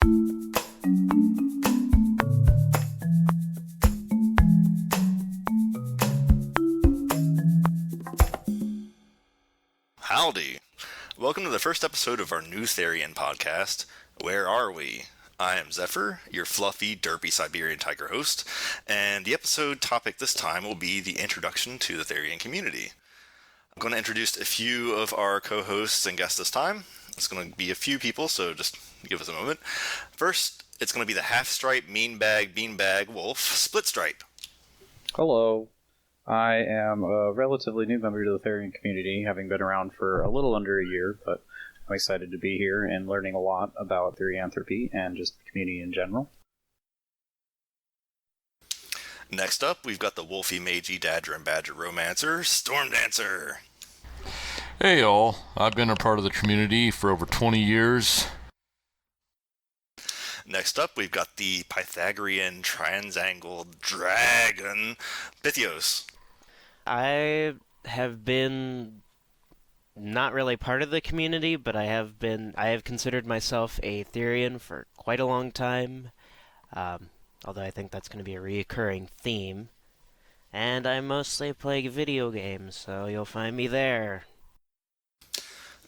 Howdy! Welcome to the first episode of our new Therian podcast, Where Are We? I am Zefer, your fluffy, derpy Siberian tiger host, and the episode topic this time will be the introduction to the Therian community. I'm going to introduce a few of our co-hosts and guests this time. It's going to be a few people, so just give us a moment. First, it's going to be the half-stripe, mean-bag, bean-bag wolf, Splitstripe. Hello. I am a relatively new member to the Therian community, having been around for a little under a year, but I'm excited to be here and learning a lot about Therianthropy and just the community in general. Next up, we've got the wolfy, magey, dadger, and badger romancer, Stormdancer. Hey all, I've been a part of the community for over 20 years. Next up, we've got the Pythagorean triangle dragon, Pythios. I have been not really part of the community, but I have considered myself a Therian for quite a long time, although I think that's going to be a recurring theme. And I mostly play video games, so you'll find me there.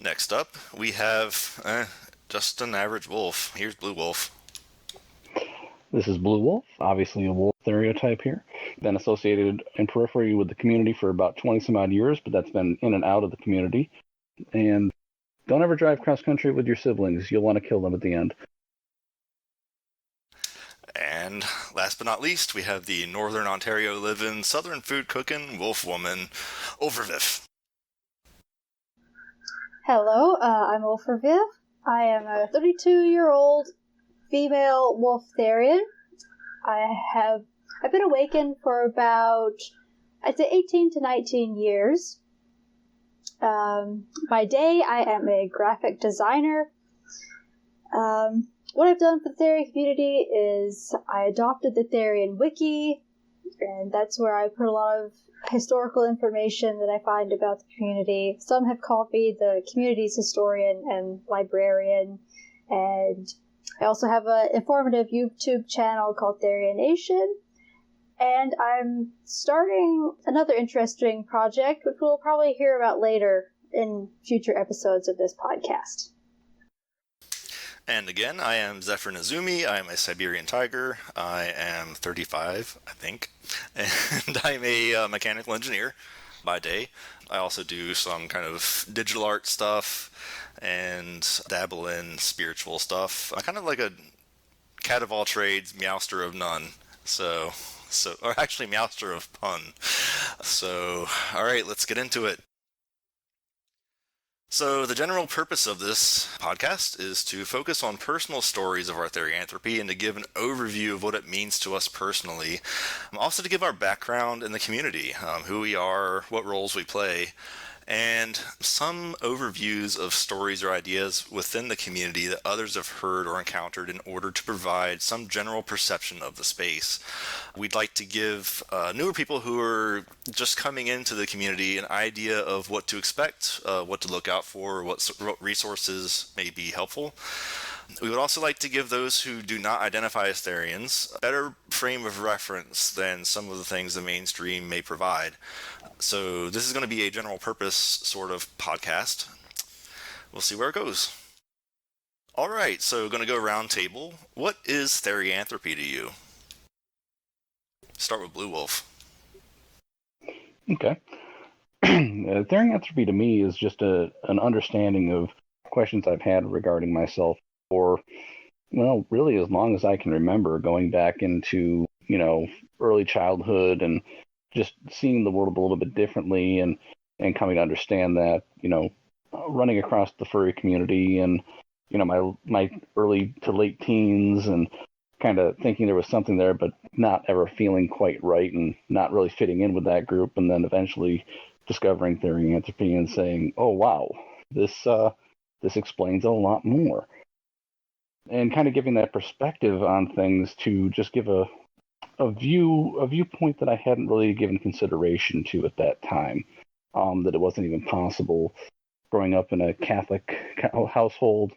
Next up, we have just an average wolf. Here's Blue Wolf. This is Blue Wolf, obviously a wolf stereotype here. Been associated in periphery with the community for about 20-some-odd years, but that's been in and out of the community. And don't ever drive cross-country with your siblings. You'll want to kill them at the end. And last but not least, we have the Northern Ontario living, Southern food cooking wolf woman, Ulfrvif. Hello, I'm Ulfrvif. I am a 32-year-old female wolf Therian. I've been awakened for about, I'd say 18 to 19 years. By day, I am a graphic designer. What I've done for the Therian community is I adopted the Therian wiki, and that's where I put a lot of historical information that I find about the community. Some have called me the community's historian and librarian, and I also have an informative YouTube channel called Therianation, and I'm starting another interesting project, which we'll probably hear about later in future episodes of this podcast. And again, I am Zefer Nezumi. I am a Siberian tiger. I am 35, I think, and I'm a mechanical engineer by day. I also do some kind of digital art stuff and dabble in spiritual stuff. I'm kind of like a cat of all trades, meowster of none. Or actually meowster of pun. So, alright, let's get into it. So, the general purpose of this podcast is to focus on personal stories of our Therianthropy and to give an overview of what it means to us personally. Also to give our background in the community, who we are, what roles we play, and some overviews of stories or ideas within the community that others have heard or encountered in order to provide some general perception of the space. We'd like to give newer people who are just coming into the community an idea of what to expect, what to look out for, what resources may be helpful. We would also like to give those who do not identify as Therians a better frame of reference than some of the things the mainstream may provide. So this is going to be a general purpose sort of podcast. We'll see where it goes. All right, so going to go round table. What is Therianthropy to you? Start with Blue Wolf. Okay. Therianthropy to me is just an understanding of questions I've had regarding myself for, well, really as long as I can remember, going back into, early childhood and just seeing the world a little bit differently and coming to understand that, running across the furry community and, my early to late teens and kind of thinking there was something there, but not ever feeling quite right and not really fitting in with that group. And then eventually discovering Therianthropy and saying, oh, wow, this explains a lot more. And kind of giving that perspective on things to just give a viewpoint that I hadn't really given consideration to at that time, that it wasn't even possible growing up in a Catholic household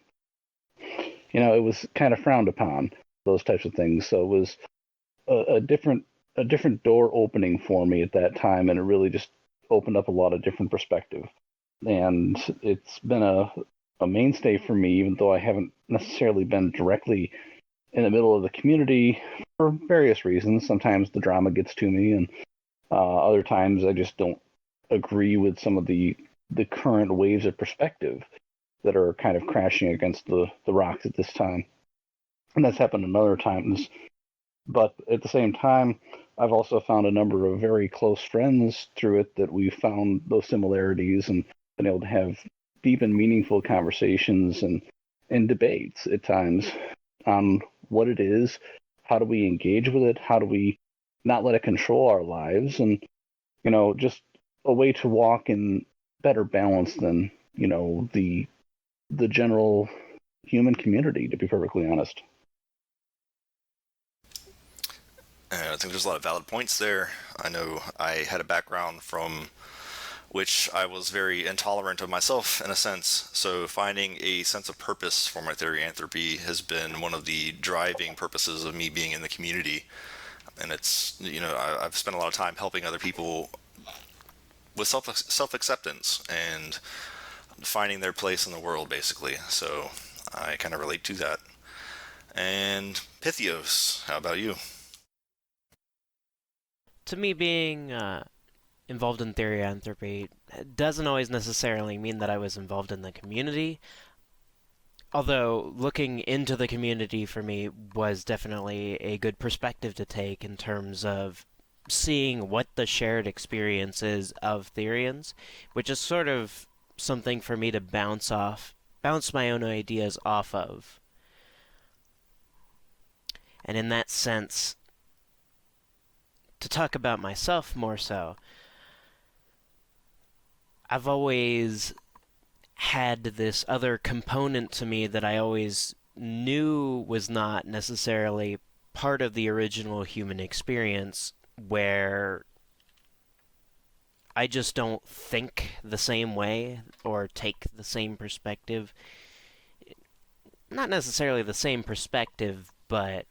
it was kind of frowned upon, those types of things. So it was a different door opening for me at that time, and it really just opened up a lot of different perspective. And it's been a mainstay for me, even though I haven't necessarily been directly in the middle of the community for various reasons. Sometimes the drama gets to me, and other times I just don't agree with some of the current waves of perspective that are kind of crashing against the rocks at this time. And that's happened in other times. But at the same time, I've also found a number of very close friends through it that we've found those similarities and been able to have deep and meaningful conversations and debates at times on what it is, how do we engage with it, how do we not let it control our lives, and just a way to walk in better balance than the general human community, to be perfectly honest. I think there's a lot of valid points there. I know I had a background from which I was very intolerant of myself, in a sense. So finding a sense of purpose for my Therianthropy has been one of the driving purposes of me being in the community. And it's, I've spent a lot of time helping other people with self-acceptance and finding their place in the world, basically. So I kind of relate to that. And Pythios, how about you? To me, being involved in Therianthropy doesn't always necessarily mean that I was involved in the community. Although looking into the community for me was definitely a good perspective to take in terms of seeing what the shared experience is of Therians, which is sort of something for me to bounce my own ideas off of. And in that sense, to talk about myself more so, I've always had this other component to me that I always knew was not necessarily part of the original human experience, where I just don't think the same way or take the same perspective. Not necessarily the same perspective, but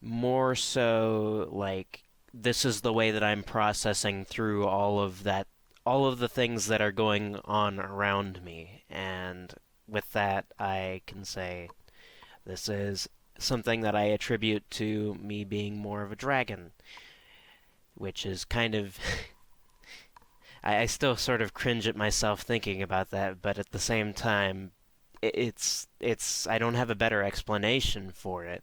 more so like this is the way that I'm processing through all of the things that are going on around me. And with that, I can say this is something that I attribute to me being more of a dragon, which is kind of I still sort of cringe at myself thinking about that, but at the same time it's I don't have a better explanation for it.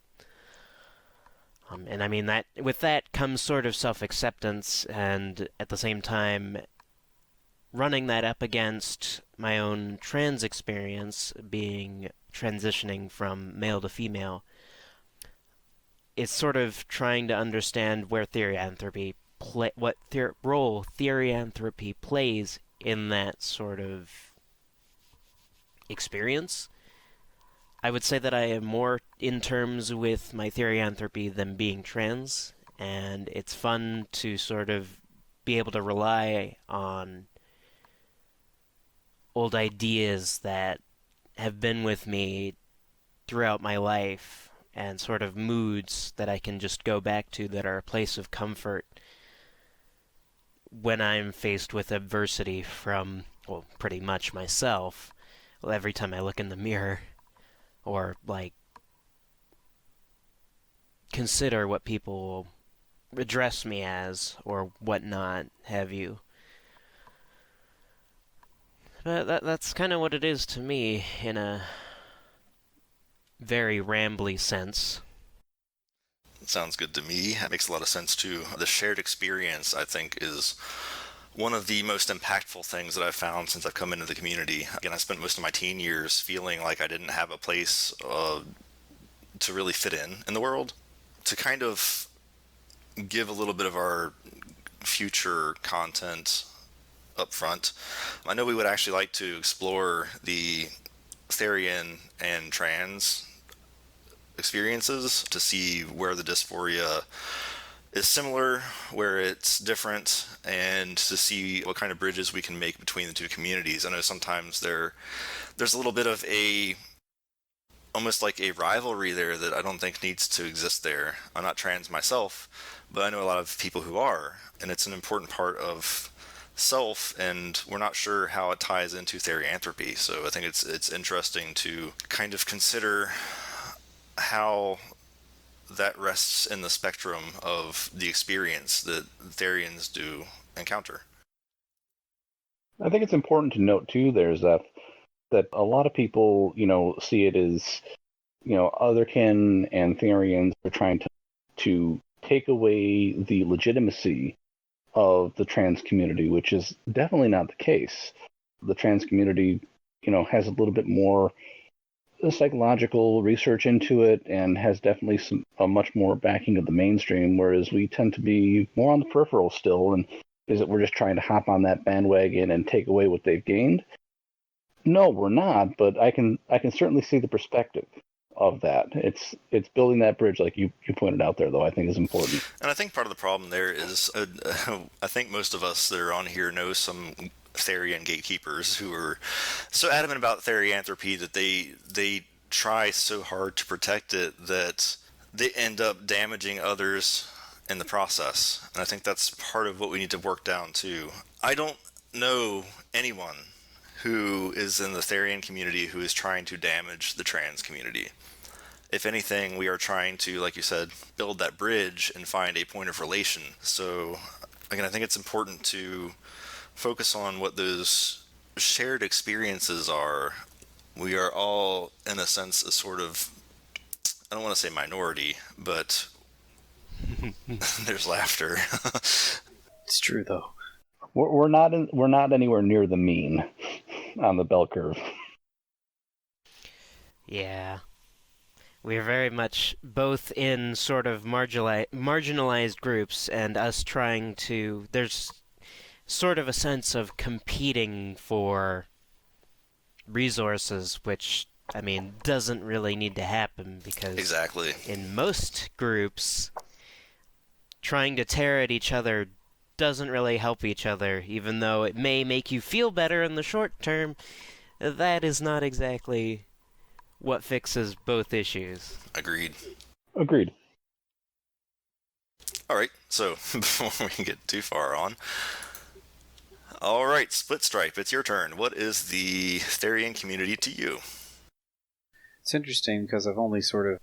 And I mean that with that comes sort of self-acceptance, and at the same time running that up against my own trans experience, being transitioning from male to female, it's sort of trying to understand where Therianthropy role Therianthropy plays in that sort of experience. I would say that I am more in terms with my Therianthropy than being trans, and it's fun to sort of be able to rely on old ideas that have been with me throughout my life, and sort of moods that I can just go back to that are a place of comfort when I'm faced with adversity from, well, pretty much myself. Well, every time I look in the mirror, or, like, consider what people address me as, or whatnot, have you. But that's kind of what it is to me, in a very rambly sense. Sounds good to me. It makes a lot of sense too. The shared experience, I think, is one of the most impactful things that I've found since I've come into the community. Again, I spent most of my teen years feeling like I didn't have a place to really fit in the world. To kind of give a little bit of our future content up front, I know we would actually like to explore the Therian and trans experiences to see where the dysphoria is similar, where it's different, and to see what kind of bridges we can make between the two communities. I know sometimes there's a little bit of a almost like a rivalry there that I don't think needs to exist there. I'm not trans myself, but I know a lot of people who are, and it's an important part of self, and we're not sure how it ties into therianthropy. So I think it's interesting to kind of consider how that rests in the spectrum of the experience that Therians do encounter. I think it's important to note too. There's that a lot of people, see it as, otherkin and Therians are trying to take away the legitimacy of the trans community, which is definitely not the case. The trans community, has a little bit more psychological research into it and has definitely a much more backing of the mainstream, whereas we tend to be more on the peripheral still. And is it we're just trying to hop on that bandwagon and take away what they've gained? No, we're not, but I can certainly see the perspective of that. It's building that bridge, like you pointed out there, though, I think is important. And I think part of the problem there is, I think most of us that are on here know some Therian gatekeepers who are so adamant about therianthropy that they try so hard to protect it that they end up damaging others in the process. And I think that's part of what we need to work down too. I don't know anyone who is in the Therian community who is trying to damage the trans community. If anything, we are trying to, like you said, build that bridge and find a point of relation. So, again, I think it's important to focus on what those shared experiences are. We are all, in a sense, a sort of, I don't want to say minority, but there's laughter. It's true, though. We're not anywhere near the mean on the bell curve. Yeah. We're very much both in sort of marginalized groups, and us trying to... There's sort of a sense of competing for resources, which, I mean, doesn't really need to happen, because Exactly. in most groups, trying to tear at each other doesn't really help each other, even though it may make you feel better in the short term. That is not exactly what fixes both issues. Agreed. All right, so before we get too far on, all right, Splitstripe, it's your turn. What is the Therian community to you? It's interesting because I've only sort of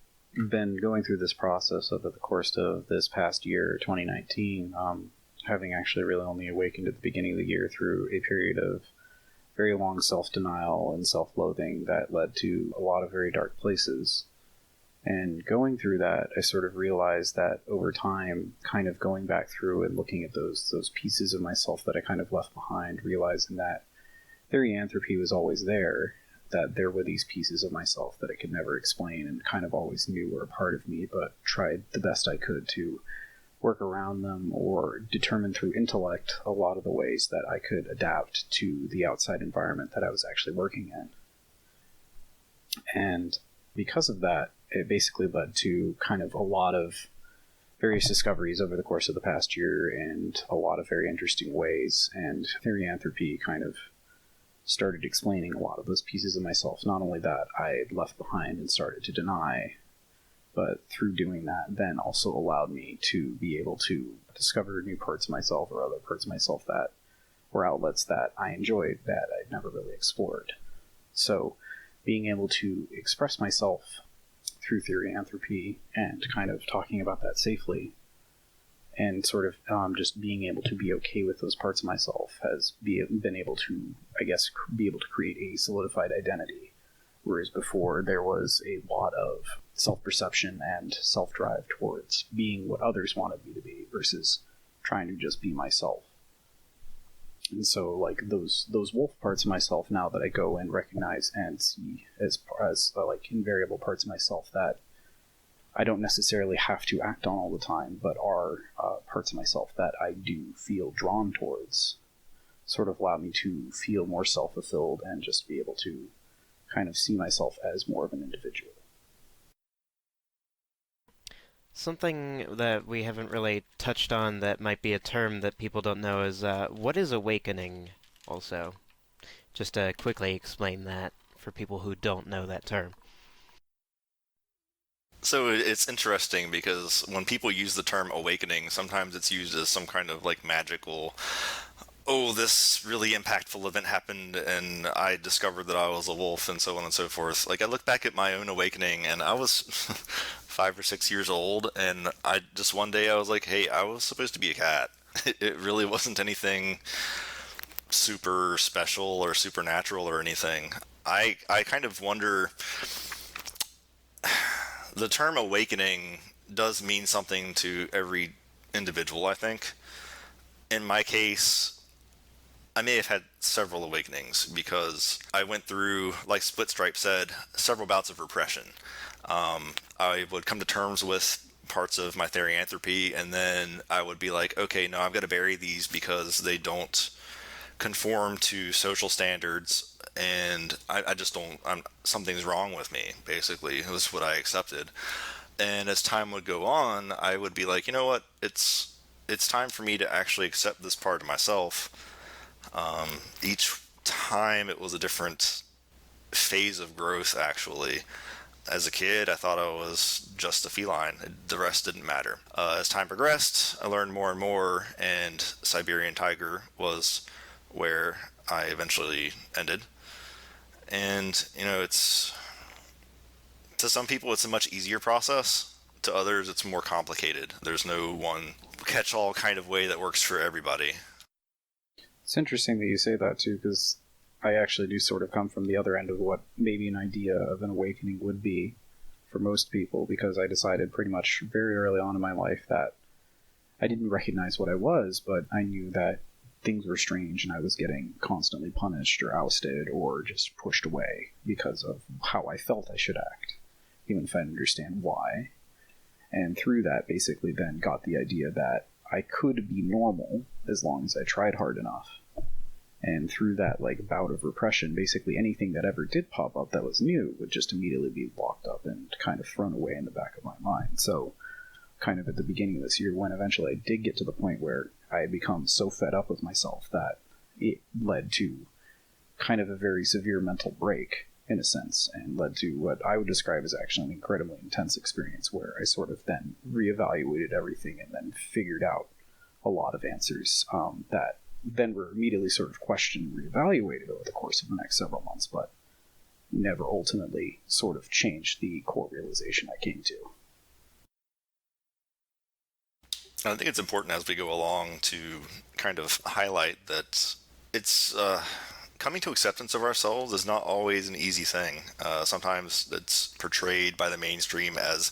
been going through this process over the course of this past year, 2019, having actually really only awakened at the beginning of the year through a period of very long self-denial and self-loathing that led to a lot of very dark places. And going through that, I sort of realized that over time, kind of going back through and looking at those pieces of myself that I kind of left behind, realizing that therianthropy was always there, that there were these pieces of myself that I could never explain and kind of always knew were a part of me, but tried the best I could to work around them or determine through intellect a lot of the ways that I could adapt to the outside environment that I was actually working in. And because of that, it basically led to kind of a lot of various discoveries over the course of the past year and a lot of very interesting ways, and therianthropy kind of started explaining a lot of those pieces of myself, not only that I had left behind and started to deny, but through doing that then also allowed me to be able to discover new parts of myself or other parts of myself that were outlets that I enjoyed that I'd never really explored. So being able to express myself through therianthropy and kind of talking about that safely and sort of just being able to be okay with those parts of myself has been able to, I guess, be able to create a solidified identity. Whereas before there was a lot of self-perception and self-drive towards being what others wanted me to be versus trying to just be myself. And so, like, those wolf parts of myself now that I go and recognize and see as like invariable parts of myself that I don't necessarily have to act on all the time, but are parts of myself that I do feel drawn towards, sort of allow me to feel more self-fulfilled and just be able to kind of see myself as more of an individual. Something that we haven't really touched on that might be a term that people don't know is, what is awakening, also? Just to quickly explain that for people who don't know that term. So it's interesting because when people use the term awakening, sometimes it's used as some kind of like magical, oh, this really impactful event happened and I discovered that I was a wolf and so on and so forth. Like I look back at my own awakening and I was 5 or 6 years old, and I just one day I was like, hey, I was supposed to be a cat. It really wasn't anything super special or supernatural or anything. I kind of wonder, the term awakening does mean something to every individual, I think. In my case, I may have had several awakenings because I went through, like Splitstripe said, several bouts of repression. I would come to terms with parts of my Therianthropy, and then I would be like, okay, no, I've got to bury these because they don't conform to social standards, and I just don't, something's wrong with me, basically. It was what I accepted. And as time would go on, I would be like, you know what, it's time for me to actually accept this part of myself. Each time it was a different phase of growth, actually. As a kid, I thought I was just a feline. The rest didn't matter. As time progressed, I learned more and more, and Siberian tiger was where I eventually ended. And, you know, it's... to some people, it's a much easier process. To others, it's more complicated. There's no one catch-all kind of way that works for everybody. It's interesting that you say that, too, because I actually do sort of come from the other end of what maybe an idea of an awakening would be for most people, because I decided pretty much very early on in my life that I didn't recognize what I was, but I knew that things were strange and I was getting constantly punished or ousted or just pushed away because of how I felt I should act, even if I didn't understand why. And through that, basically then got the idea that I could be normal as long as I tried hard enough. And through that bout of repression, basically anything that ever did pop up that was new would just immediately be locked up and kind of thrown away in the back of my mind. So kind of at the beginning of this year, when eventually I did get to the point where I had become so fed up with myself that it led to kind of a very severe mental break, in a sense, and led to what I would describe as actually an incredibly intense experience where I sort of then reevaluated everything and then figured out a lot of answers that then were immediately sort of questioned and reevaluated over the course of the next several months, but never ultimately sort of changed the core realization I came to. I think it's important as we go along to kind of highlight that it's coming to acceptance of ourselves is not always an easy thing. Sometimes it's portrayed by the mainstream as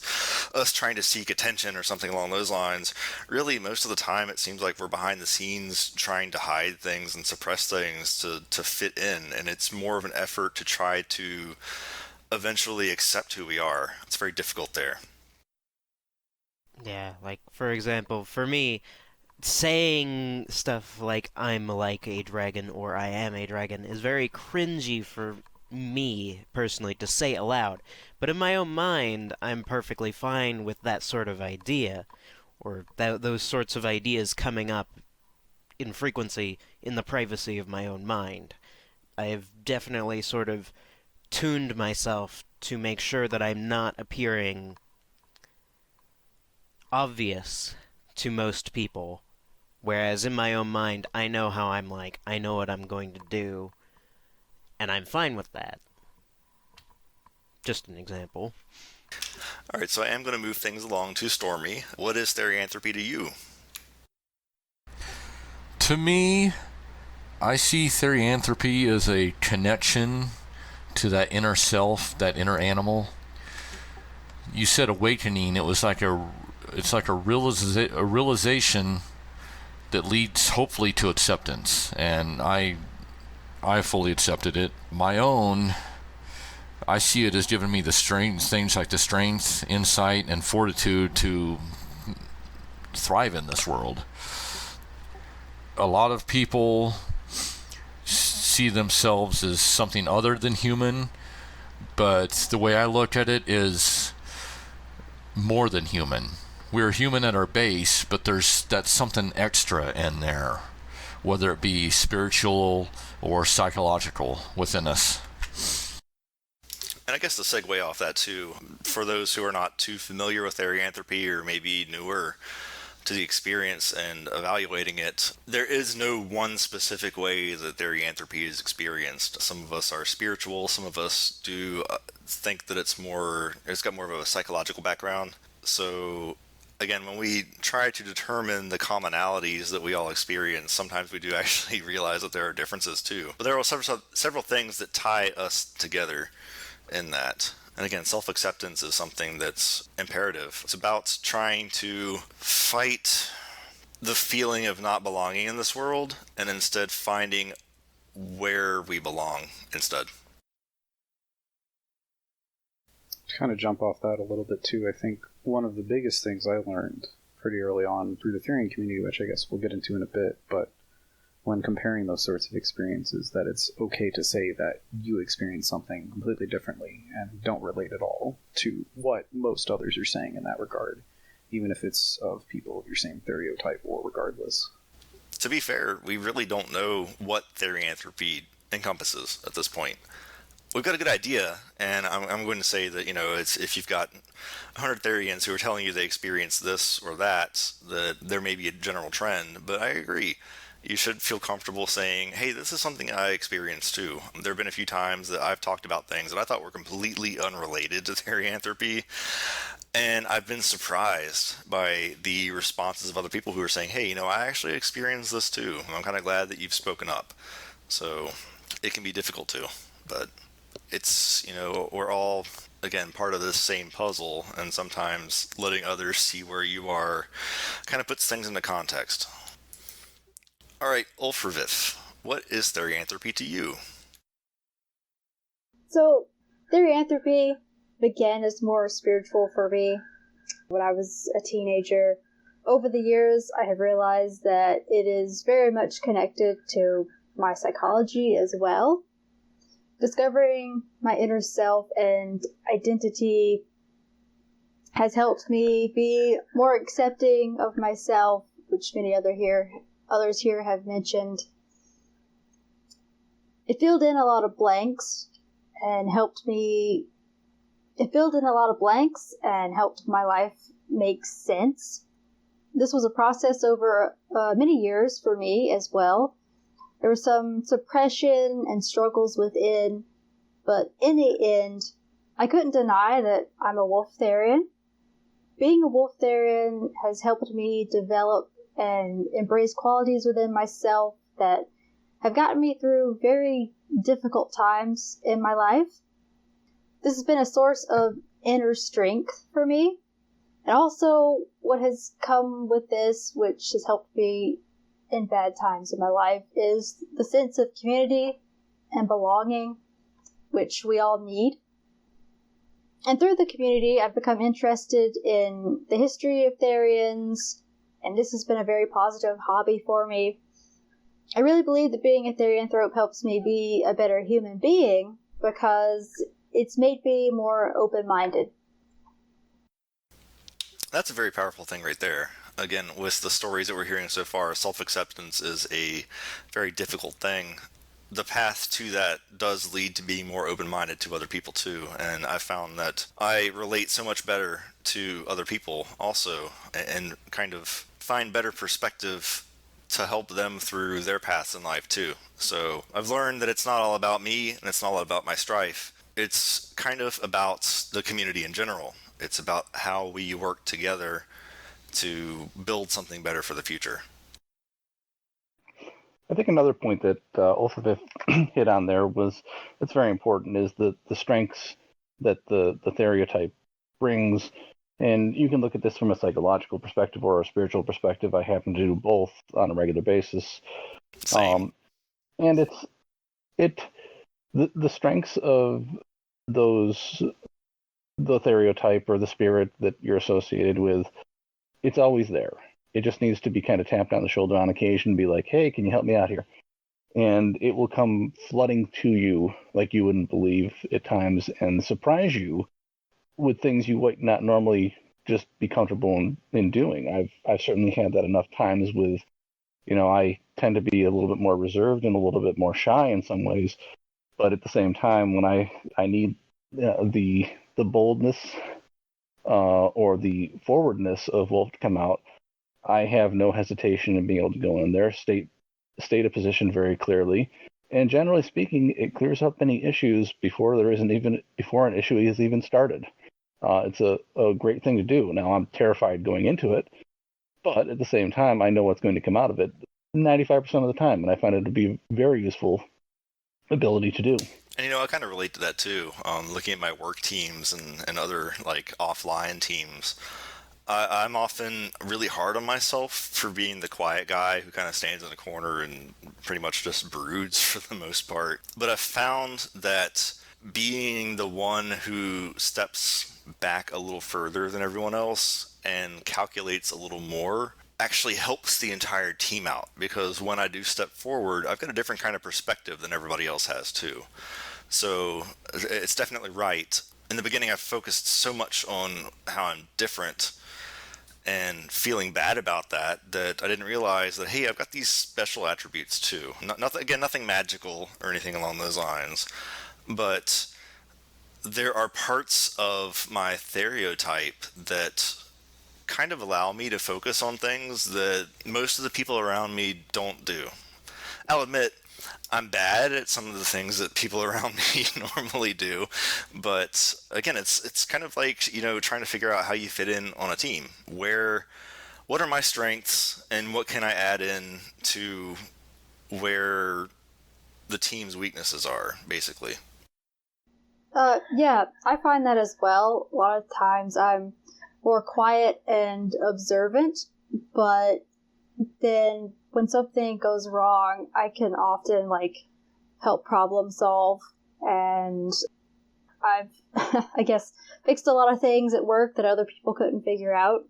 us trying to seek attention or something along those lines. Really, most of the time it seems like we're behind the scenes trying to hide things and suppress things to fit in, and it's more of an effort to try to eventually accept who we are. It's very difficult there. Yeah, like, for example, for me, saying stuff like I'm like a dragon or I am a dragon is very cringy for me, personally, to say aloud. But in my own mind, I'm perfectly fine with that sort of idea, or those sorts of ideas coming up in frequency in the privacy of my own mind. I've definitely sort of tuned myself to make sure that I'm not appearing obvious to most people, whereas in my own mind, I know how I'm like, I know what I'm going to do, and I'm fine with that. Just an example. Alright, so I am going to move things along to Stormy. What is Therianthropy to you? To me, I see Therianthropy as a connection to that inner self, that inner animal. You said awakening. It was like it's like a realization that leads hopefully to acceptance, and I fully accepted it. My own, I see it as giving me the strength, things like the strength, insight, and fortitude to thrive in this world. A lot of people see themselves as something other than human, but the way I look at it is more than human. We're human at our base, but that's something extra in there, whether it be spiritual or psychological within us. And I guess to segue off that too, for those who are not too familiar with Therianthropy or maybe newer to the experience and evaluating it, there is no one specific way that Therianthropy is experienced. Some of us are spiritual, some of us do think that it's got more of a psychological background. So again, when we try to determine the commonalities that we all experience, sometimes we do actually realize that there are differences too. But there are several things that tie us together in that. And again, self-acceptance is something that's imperative. It's about trying to fight the feeling of not belonging in this world and instead finding where we belong instead. To kind of jump off that a little bit too, I think one of the biggest things I learned pretty early on through the Therian community, which I guess we'll get into in a bit, but when comparing those sorts of experiences, that it's okay to say that you experience something completely differently and don't relate at all to what most others are saying in that regard, even if it's of people of your same stereotype or regardless. To be fair, we really don't know what Therianthropy encompasses at this point. We've got a good idea, and I'm going to say that, it's if you've got 100 Therians who are telling you they experience this or that there may be a general trend, but I agree. You should feel comfortable saying, hey, this is something I experienced too. There have been a few times that I've talked about things that I thought were completely unrelated to Therianthropy, and I've been surprised by the responses of other people who are saying, hey, I actually experienced this too. And I'm kind of glad that you've spoken up. So it can be difficult too, but it's, we're all, again, part of this same puzzle, and sometimes letting others see where you are kind of puts things into context. All right, Ulfrvif, what is Therianthropy to you? So, Therianthropy began as more spiritual for me when I was a teenager. Over the years, I have realized that it is very much connected to my psychology as well. Discovering my inner self and identity has helped me be more accepting of myself, which many others here have mentioned. It filled in a lot of blanks and helped my life make sense. This was a process over many years for me as well. There was some suppression and struggles within, but in the end, I couldn't deny that I'm a wolf Therian. Being a wolf Therian has helped me develop and embrace qualities within myself that have gotten me through very difficult times in my life. This has been a source of inner strength for me. And also what has come with this, which has helped me in bad times in my life, is the sense of community and belonging, which we all need. And through the community, I've become interested in the history of Therians, and this has been a very positive hobby for me. I really believe that being a Therianthrope helps me be a better human being because it's made me more open-minded. That's a very powerful thing right there. Again, with the stories that we're hearing so far, self-acceptance is a very difficult thing. The path to that does lead to being more open-minded to other people too, and I found that I relate so much better to other people also, and kind of find better perspective to help them through their paths in life too. So I've learned that it's not all about me, and it's not all about my strife. It's kind of about the community in general. It's about how we work together to build something better for the future. I think another point that Ulfrvif hit on there that's very important is the strengths that the stereotype brings. And you can look at this from a psychological perspective or a spiritual perspective. I happen to do both on a regular basis. Same. And the strengths of the stereotype or the spirit that you're associated with, it's always there. It just needs to be kind of tapped on the shoulder on occasion, be like, hey, can you help me out here? And it will come flooding to you like you wouldn't believe at times and surprise you with things you might not normally just be comfortable in doing. I've certainly had that enough times with, I tend to be a little bit more reserved and a little bit more shy in some ways. But at the same time, when I need the boldness or the forwardness of Wolf to come out, I have no hesitation in being able to go in there, state a position very clearly, and generally speaking, it clears up any issues before an issue is even started. It's a great thing to do. Now, I'm terrified going into it, but at the same time, I know what's going to come out of it 95% of the time, and I find it to be a very useful ability to do. And I kind of relate to that too. Looking at my work teams and other like offline teams, I'm often really hard on myself for being the quiet guy who kind of stands in the corner and pretty much just broods for the most part. But I've found that being the one who steps back a little further than everyone else and calculates a little more actually helps the entire team out, because when I do step forward, I've got a different kind of perspective than everybody else has too. So it's definitely right. In the beginning, I focused so much on how I'm different and feeling bad about that I didn't realize that, hey, I've got these special attributes too. Nothing magical or anything along those lines, but there are parts of my stereotype that kind of allow me to focus on things that most of the people around me don't do. I'll admit I'm bad at some of the things that people around me normally do, but again, it's kind of like, trying to figure out how you fit in on a team. What are my strengths and what can I add in to where the team's weaknesses are, basically. Yeah, I find that as well. A lot of times I'm more quiet and observant, but then when something goes wrong, I can often help problem solve, and I've I guess fixed a lot of things at work that other people couldn't figure out,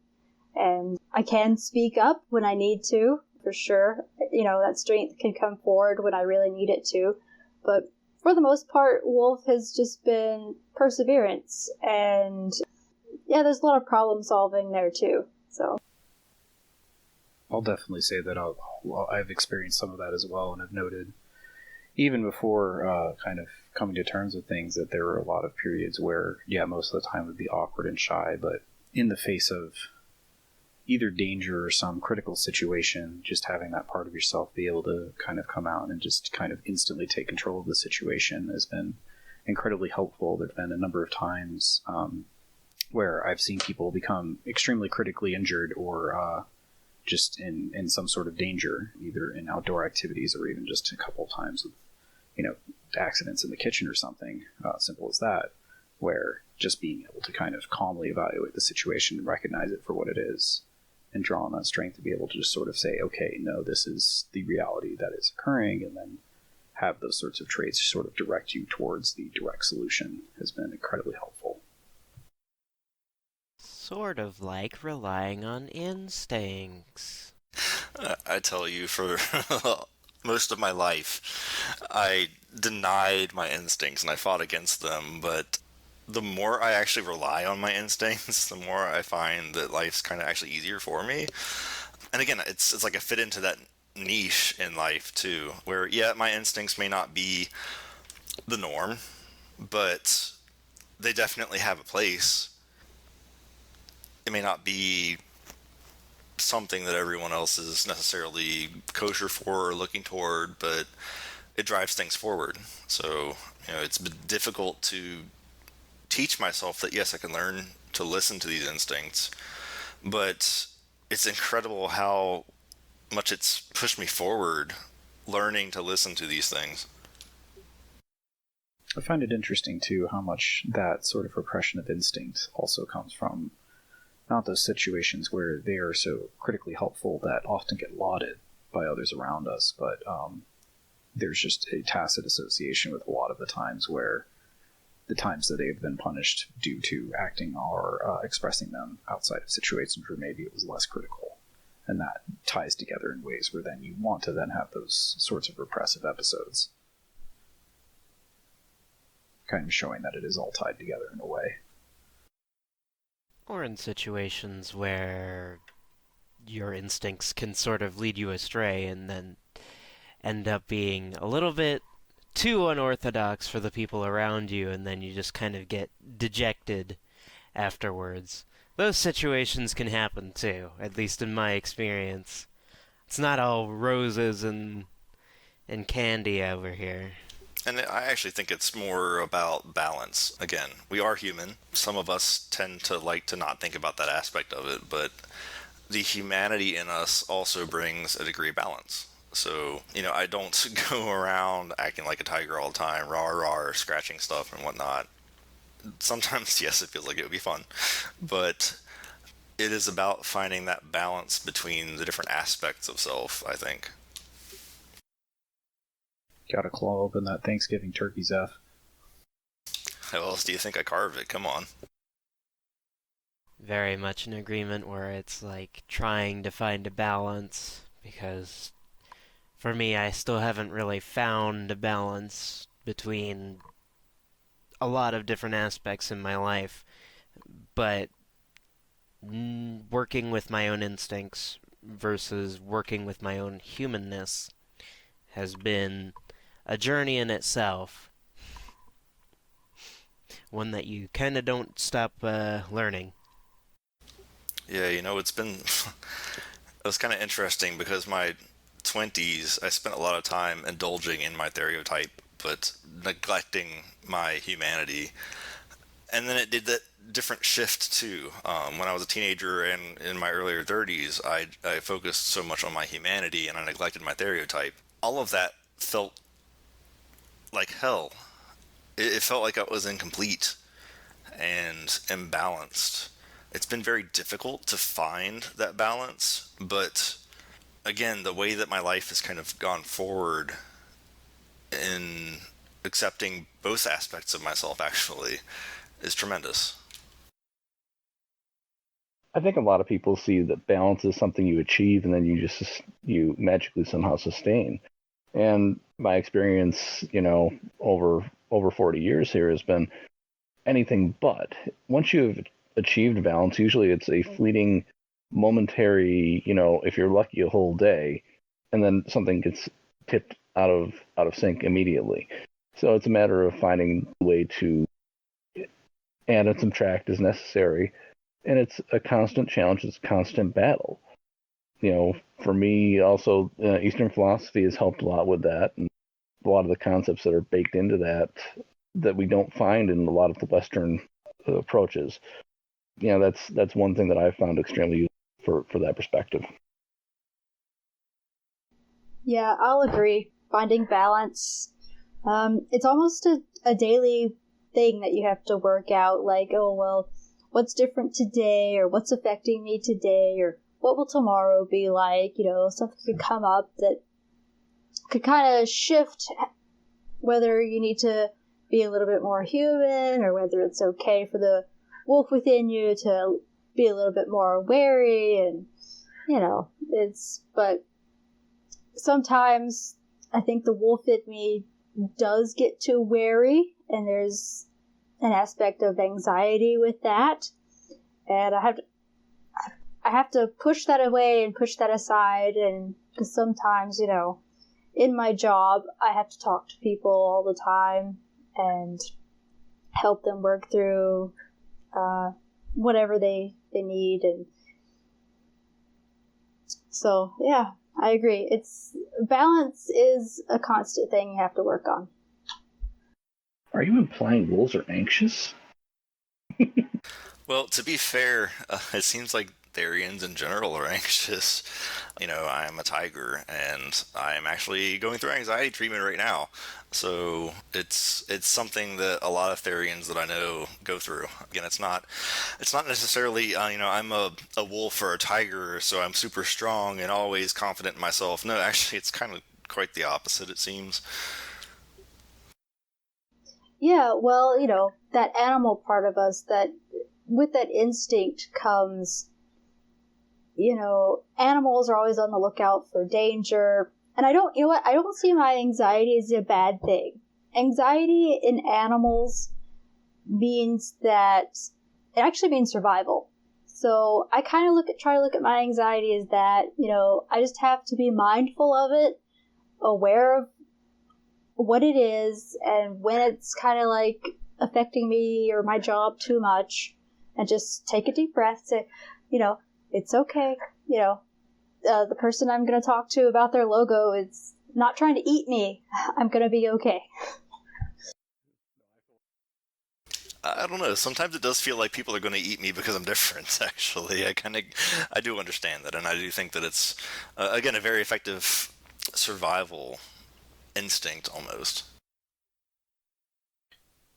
and I can speak up when I need to, for sure. That strength can come forward when I really need it to, but for the most part, Wolf has just been perseverance, and yeah, there's a lot of problem solving there too, so. I'll definitely say that I've experienced some of that as well, and I've noted, even before kind of coming to terms with things, that there were a lot of periods where, yeah, most of the time would be awkward and shy, but in the face of either danger or some critical situation, just having that part of yourself be able to kind of come out and just kind of instantly take control of the situation has been incredibly helpful. There have been a number of times where I've seen people become extremely critically injured or just in some sort of danger, either in outdoor activities or even just a couple of times with, accidents in the kitchen or something, simple as that, where just being able to kind of calmly evaluate the situation and recognize it for what it is and draw on that strength to be able to just sort of say, okay, no, this is the reality that is occurring, and then have those sorts of traits sort of direct you towards the direct solution has been incredibly helpful. Sort of like relying on instincts. I tell you, for most of my life, I denied my instincts and I fought against them, but the more I actually rely on my instincts, the more I find that life's kind of actually easier for me. And again, it's like I fit into that niche in life too, where, yeah, my instincts may not be the norm, but they definitely have a place. It may not be something that everyone else is necessarily kosher for or looking toward, but it drives things forward. So, it's been difficult to teach myself that, yes, I can learn to listen to these instincts, but it's incredible how much it's pushed me forward learning to listen to these things. I find it interesting, too, how much that sort of repression of instinct also comes from not those situations where they are so critically helpful that often get lauded by others around us, but there's just a tacit association with a lot of the times where the times that they've been punished due to acting or expressing them outside of situations where maybe it was less critical. And that ties together in ways where then you want to then have those sorts of repressive episodes. Kind of showing that it is all tied together in a way. Or in situations where your instincts can sort of lead you astray and then end up being a little bit too unorthodox for the people around you, and then you just kind of get dejected afterwards. Those situations can happen too, at least in my experience. It's not all roses and candy over here. And I actually think it's more about balance. Again, we are human. Some of us tend to like to not think about that aspect of it, but the humanity in us also brings a degree of balance. So, I don't go around acting like a tiger all the time, rah, scratching stuff and whatnot. Sometimes, yes, it feels like it would be fun, but it is about finding that balance between the different aspects of self, I think. Gotta claw open that Thanksgiving turkey, Zeph. How else do you think I carved it? Come on. Very much in agreement where it's like trying to find a balance, because for me, I still haven't really found a balance between a lot of different aspects in my life, but working with my own instincts versus working with my own humanness has been a journey in itself. One that you kind of don't stop learning. Yeah, it's been... it was kind of interesting because my 20s, I spent a lot of time indulging in my stereotype, but neglecting my humanity. And then it did that different shift too. When I was a teenager and in my earlier 30s, I focused so much on my humanity and I neglected my stereotype. All of that felt like hell. It felt like I was incomplete and imbalanced. It's been very difficult to find that balance, but again, the way that my life has kind of gone forward in accepting both aspects of myself actually is tremendous. I think a lot of people see that balance is something you achieve and then you magically somehow sustain. And my experience, over 40 years here has been anything but. Once you've achieved balance, usually it's a fleeting, momentary, if you're lucky, a whole day, and then something gets tipped out of sync immediately. So it's a matter of finding a way to add and subtract as necessary, and it's a constant challenge. It's a constant battle. For me, also, Eastern philosophy has helped a lot with that, and a lot of the concepts that are baked into that we don't find in a lot of the Western approaches. That's one thing that I've found extremely useful for that perspective. Yeah, I'll agree. Finding balance. It's almost a daily thing that you have to work out, like, oh, well, what's different today, or what's affecting me today, or what will tomorrow be like? Something could come up that could kind of shift whether you need to be a little bit more human, or whether it's okay for the wolf within you to be a little bit more wary, and but sometimes I think the wolf in me does get too wary, and there's an aspect of anxiety with that, and I have to push that away and push that aside, and because sometimes, in my job, I have to talk to people all the time and help them work through whatever they need, and so, yeah, I agree. Balance is a constant thing you have to work on. Are you implying wolves are anxious? Well, to be fair, it seems like Therians in general are anxious. I am a tiger, and I am actually going through anxiety treatment right now. So it's something that a lot of Therians that I know go through. Again, it's not necessarily I'm a wolf or a tiger, so I'm super strong and always confident in myself. No, actually, it's kind of quite the opposite, it seems. Yeah, well, that animal part of us, that with that instinct comes, animals are always on the lookout for danger. And I don't see my anxiety as a bad thing. Anxiety in animals means that it actually means survival. So I kind of try to look at my anxiety as that, I just have to be mindful of it, aware of what it is and when it's kind of like affecting me or my job too much, and just take a deep breath, say, it's okay. The person I'm going to talk to about their logo is not trying to eat me. I'm going to be okay. I don't know. Sometimes it does feel like people are going to eat me because I'm different, actually. I do understand that, and I do think that it's, again, a very effective survival instinct, almost.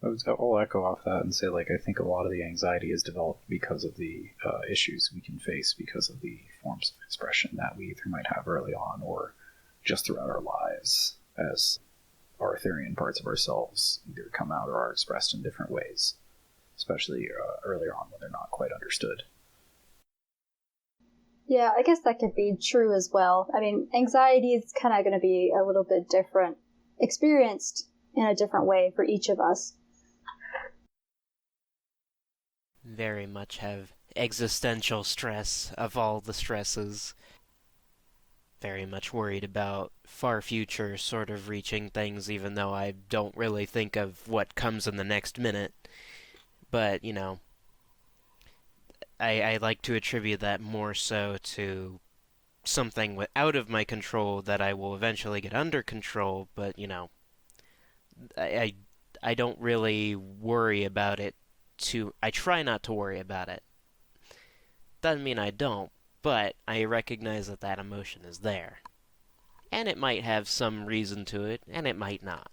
I'll echo off that and say, I think a lot of the anxiety is developed because of the issues we can face because of the forms of expression that we either might have early on or just throughout our lives, as our Therian parts of ourselves either come out or are expressed in different ways, especially earlier on when they're not quite understood. Yeah, I guess that could be true as well. I mean, anxiety is kind of going to be a little bit different, experienced in a different way for each of us. Very much have existential stress of all the stresses. Very much worried about far future sort of reaching things, even though I don't really think of what comes in the next minute. But, I like to attribute that more so to something out of my control that I will eventually get under control, but, I don't really worry about it I try not to worry about it. Doesn't mean I don't, but I recognize that emotion is there. And it might have some reason to it, and it might not.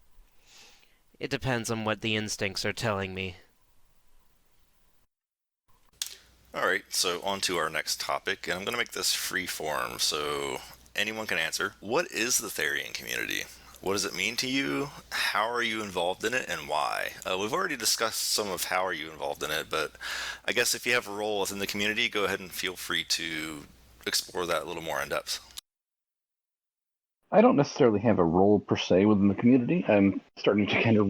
It depends on what the instincts are telling me. Alright, so on to our next topic, and I'm going to make this free form, so anyone can answer. What is the Therian community? What does it mean to you? How are you involved in it, and why? We've already discussed some of how are you involved in it, but I guess if you have a role within the community, go ahead and feel free to explore that a little more in depth. I don't necessarily have a role per se within the community. I'm starting to kind of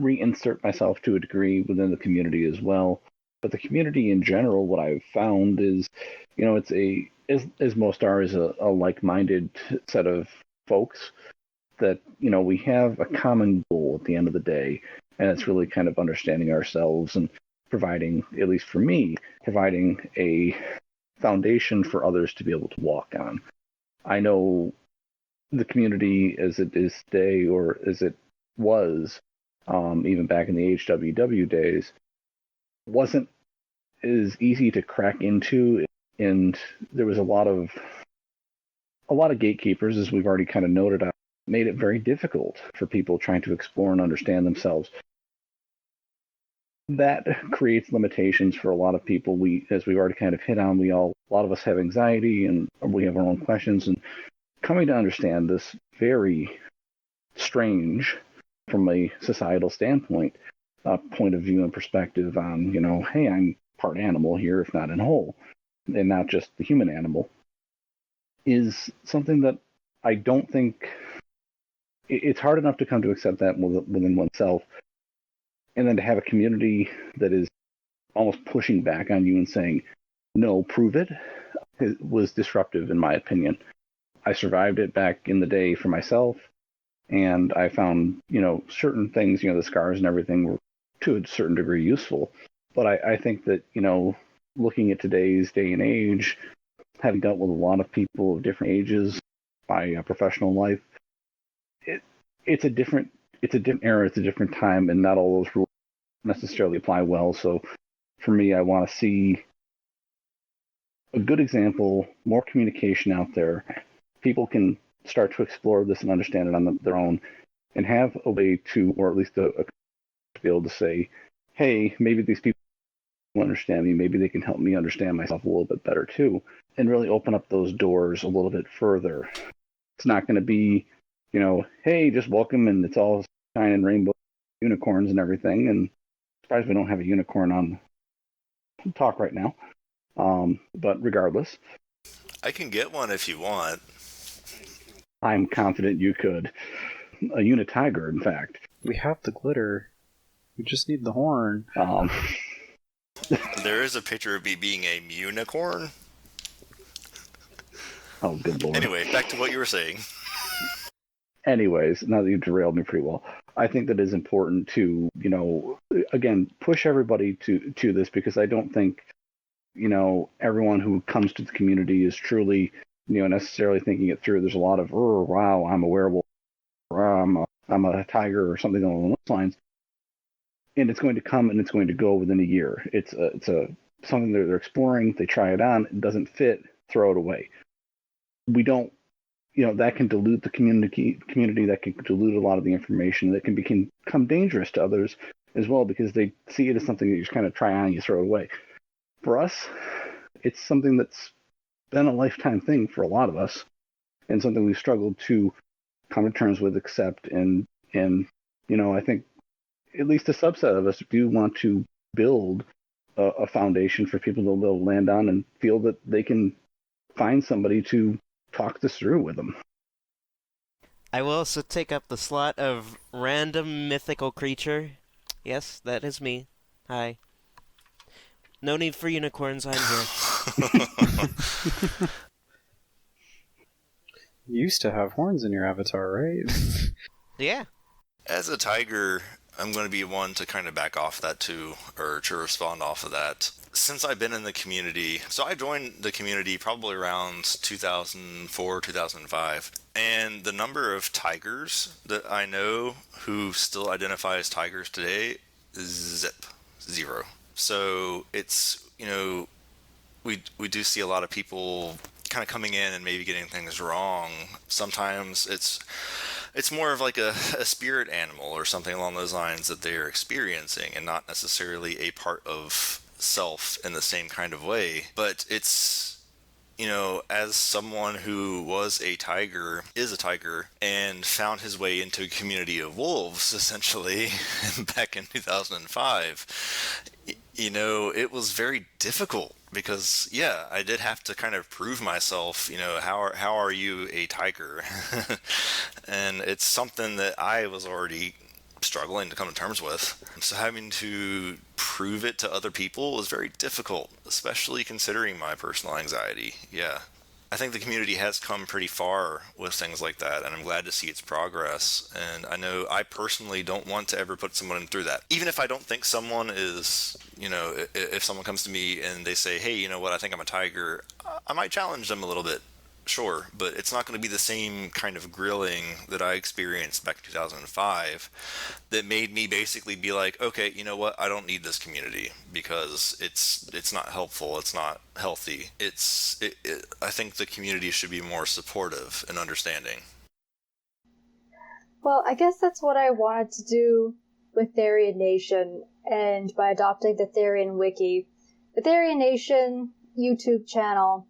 reinsert myself to a degree within the community as well. But the community in general, what I've found is, it's as most are, is a like-minded set of folks that, we have a common goal at the end of the day, and it's really kind of understanding ourselves and providing, at least for me, providing a foundation for others to be able to walk on. I know the community as it is today, or as it was, even back in the HWW days, wasn't as easy to crack into, and there was a lot of gatekeepers, as we've already kind of noted, made it very difficult for people trying to explore and understand themselves. That creates limitations for a lot of people. As we've already kind of hit on, a lot of us have anxiety, and we have our own questions, and coming to understand this very strange, from a societal standpoint, point of view and perspective on, hey, I'm part animal here, if not in whole, and not just the human animal, is something that I don't think it's hard enough to come to accept that within oneself, and then to have a community that is almost pushing back on you and saying, no, prove it was disruptive, in my opinion. I survived it back in the day for myself, and I found, certain things, the scars and everything were to a certain degree useful. But I think that, looking at today's day and age, having dealt with a lot of people of different ages, my professional life, it's a different era, it's a different time, and not all those rules necessarily apply well. So for me, I want to see a good example, more communication out there. People can start to explore this and understand it on their own, and have a way to, or at least to be able to say, hey, maybe these people understand me, maybe they can help me understand myself a little bit better too, and really open up those doors a little bit further. It's not going to be, hey, just welcome and it's all shining rainbow unicorns and everything. And surprised we don't have a unicorn on talk right now. But regardless, I can get one if you want. I'm confident you could. A unitiger, in fact. We have the glitter. We just need the horn. There is a picture of me being a unicorn. Oh, good lord. Anyway, back to what you were saying. Anyways, now that you've derailed me pretty well, I think that it's important to, again, push everybody to this, because I don't think, everyone who comes to the community is truly, necessarily thinking it through. There's a lot of, oh, wow, I'm a werewolf, or I'm a tiger, or something along those lines. And it's going to come and it's going to go within a year. It's something that they're exploring. They try it on. It doesn't fit. Throw it away. We don't, that can dilute the community. That can dilute a lot of the information. That can become dangerous to others as well, because they see it as something that you just kind of try on and you throw it away. For us, it's something that's been a lifetime thing for a lot of us, and something we've struggled to come to terms with, accept, and I think at least a subset of us do want to build a foundation for people to be able to land on and feel that they can find somebody to talk this through with them. I will also take up the slot of random mythical creature. Yes, that is me. Hi. No need for unicorns, I'm here. You used to have horns in your avatar, right? Yeah. As a tiger, I'm going to be one to kind of back off that too, or to respond off of that. Since I've been in the community, so I joined the community probably around 2004, 2005, and the number of tigers that I know who still identify as tigers today is zero. So it's, we do see a lot of people kind of coming in and maybe getting things wrong. Sometimes it's more of like a spirit animal or something along those lines that they're experiencing, and not necessarily a part of self in the same kind of way. But it's, as someone who is a tiger, and found his way into a community of wolves, essentially, back in 2005, it was very difficult. Because, yeah, I did have to kind of prove myself, how are you a tiger? And it's something that I was already struggling to come to terms with. So having to prove it to other people was very difficult, especially considering my personal anxiety. Yeah. I think the community has come pretty far with things like that, and I'm glad to see its progress. And I know I personally don't want to ever put someone through that. Even if I don't think someone is, if someone comes to me and they say, hey, you know what, I think I'm a tiger, I might challenge them a little bit. Sure, but it's not going to be the same kind of grilling that I experienced back in 2005 that made me basically be like, okay, you know what, I don't need this community because it's not helpful, it's not healthy. I think the community should be more supportive and understanding. Well, I guess that's what I wanted to do with Therian Nation, and by adopting the Therian Wiki. The Therian Nation YouTube channel,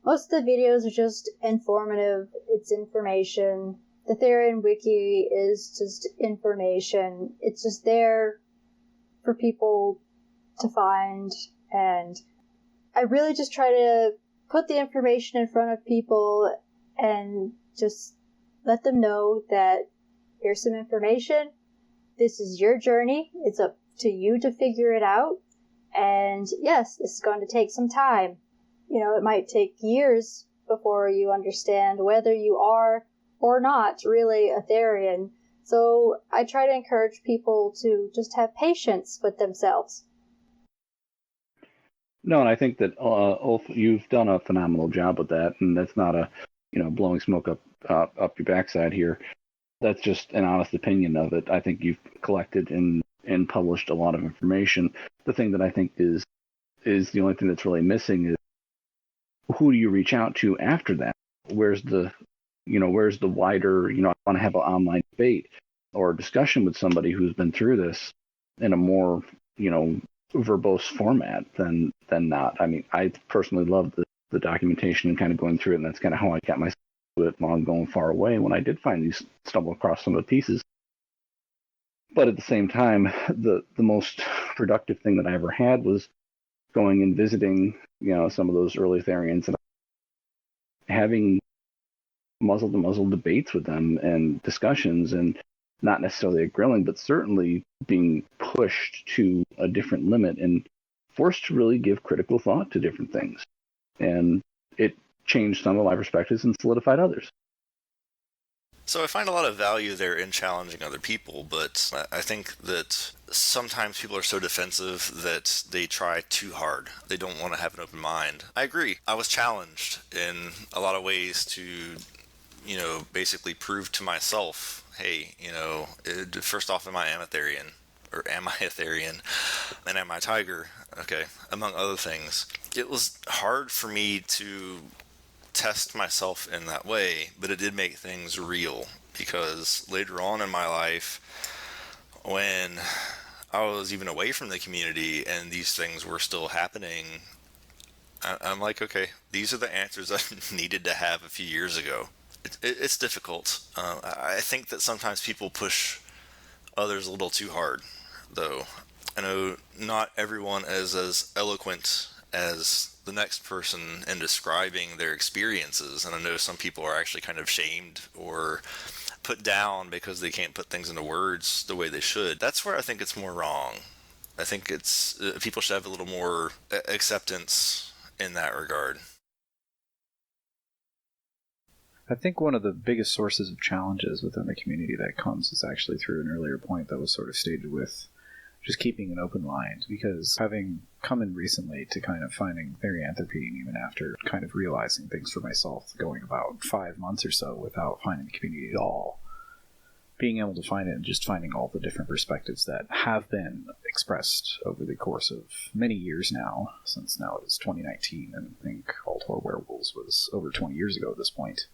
most of the videos are just informative, it's information. The Therian Wiki is just information. It's just there for people to find, and I really just try to put the information in front of people and just let them know that here's some information, this is your journey, it's up to you to figure it out, and yes, this is going to take some time. It might take years before you understand whether you are or not really a Therian. So I try to encourage people to just have patience with themselves. No, and I think that Ulf, you've done a phenomenal job with that, and that's not a blowing smoke up your backside here. That's just an honest opinion of it. I think you've collected and published a lot of information. The thing that I think is the only thing that's really missing is, who do you reach out to after that? Where's the wider, I want to have an online debate or discussion with somebody who's been through this in a more, verbose format than not. I mean, I personally love the documentation and kind of going through it, and that's kind of how I got myself to it while I'm going far away when I did stumble across some of the pieces. But at the same time, the most productive thing that I ever had was going and visiting, some of those early Therians and having muzzle-to-muzzle debates with them and discussions, and not necessarily a grilling, but certainly being pushed to a different limit and forced to really give critical thought to different things. And it changed some of my perspectives and solidified others. So I find a lot of value there in challenging other people, but I think that sometimes people are so defensive that they try too hard. They don't want to have an open mind. I agree. I was challenged in a lot of ways to, basically prove to myself, hey, first off, am I a Therian? Or am I a Therian? And am I a tiger? Okay, among other things. It was hard for me to test myself in that way, but it did make things real, because later on in my life, when I was even away from the community and these things were still happening, I'm like, okay, these are the answers I needed to have a few years ago. It's difficult. I think that sometimes people push others a little too hard, though. I know not everyone is as eloquent as the next person in describing their experiences, and I know some people are actually kind of shamed or put down because they can't put things into words the way they should. That's where I think it's more wrong. I think it's people should have a little more acceptance in that regard. I think one of the biggest sources of challenges within the community that comes is actually through an earlier point that was sort of stated with just keeping an open mind, because having come in recently to kind of finding Therianthropy, and even after kind of realizing things for myself, going about 5 months or so without finding the community at all, being able to find it and just finding all the different perspectives that have been expressed over the course of many years now, since now it is 2019, and I think Altor Werewolves was over 20 years ago at this point.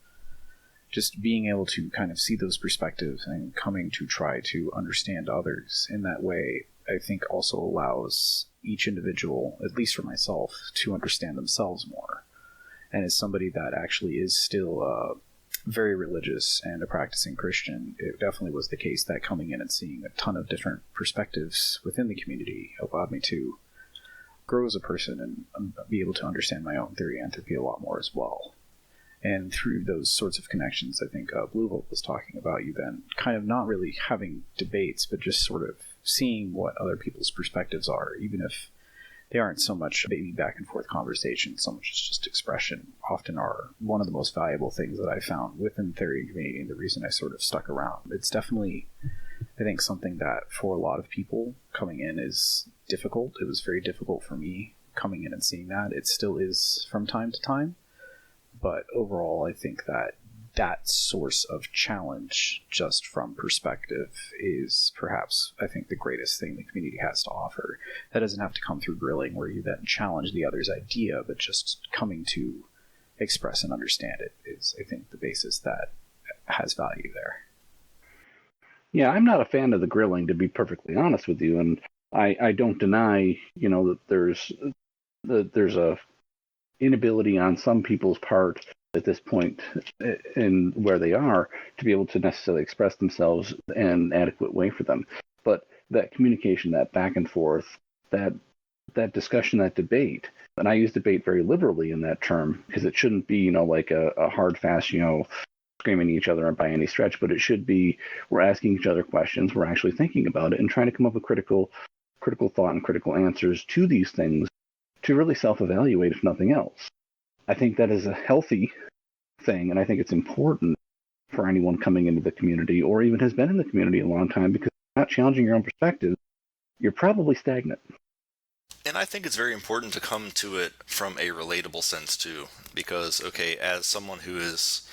Just being able to kind of see those perspectives and coming to try to understand others in that way, I think also allows each individual, at least for myself, to understand themselves more. And as somebody that actually is still very religious and a practicing Christian, it definitely was the case that coming in and seeing a ton of different perspectives within the community allowed me to grow as a person and be able to understand my own Therianthropy a lot more as well. And through those sorts of connections, I think Blue Volt was talking about, you then kind of not really having debates, but just sort of seeing what other people's perspectives are, even if they aren't so much maybe back and forth conversation, so much as just expression, often are one of the most valuable things that I found within the Therian community, and the reason I sort of stuck around. It's definitely, I think, something that for a lot of people coming in is difficult. It was very difficult for me coming in and seeing that. It still is from time to time. But overall, I think that that source of challenge, just from perspective, is perhaps, I think, the greatest thing the community has to offer. That doesn't have to come through grilling, where you then challenge the other's idea, but just coming to express and understand it is, I think, the basis that has value there. Yeah, I'm not a fan of the grilling, to be perfectly honest with you, and I don't deny, that there's a inability on some people's part at this point in where they are to be able to necessarily express themselves in an adequate way for them. But that communication, that back and forth, that discussion, that debate, and I use debate very liberally in that term, because it shouldn't be, like a hard, fast, screaming at each other by any stretch, but it should be, we're asking each other questions, we're actually thinking about it and trying to come up with critical thought and critical answers to these things, to really self-evaluate, if nothing else. I think that is a healthy thing, and I think it's important for anyone coming into the community, or even has been in the community a long time, because if you're not challenging your own perspective, you're probably stagnant. And I think it's very important to come to it from a relatable sense, too, because, okay, as someone who is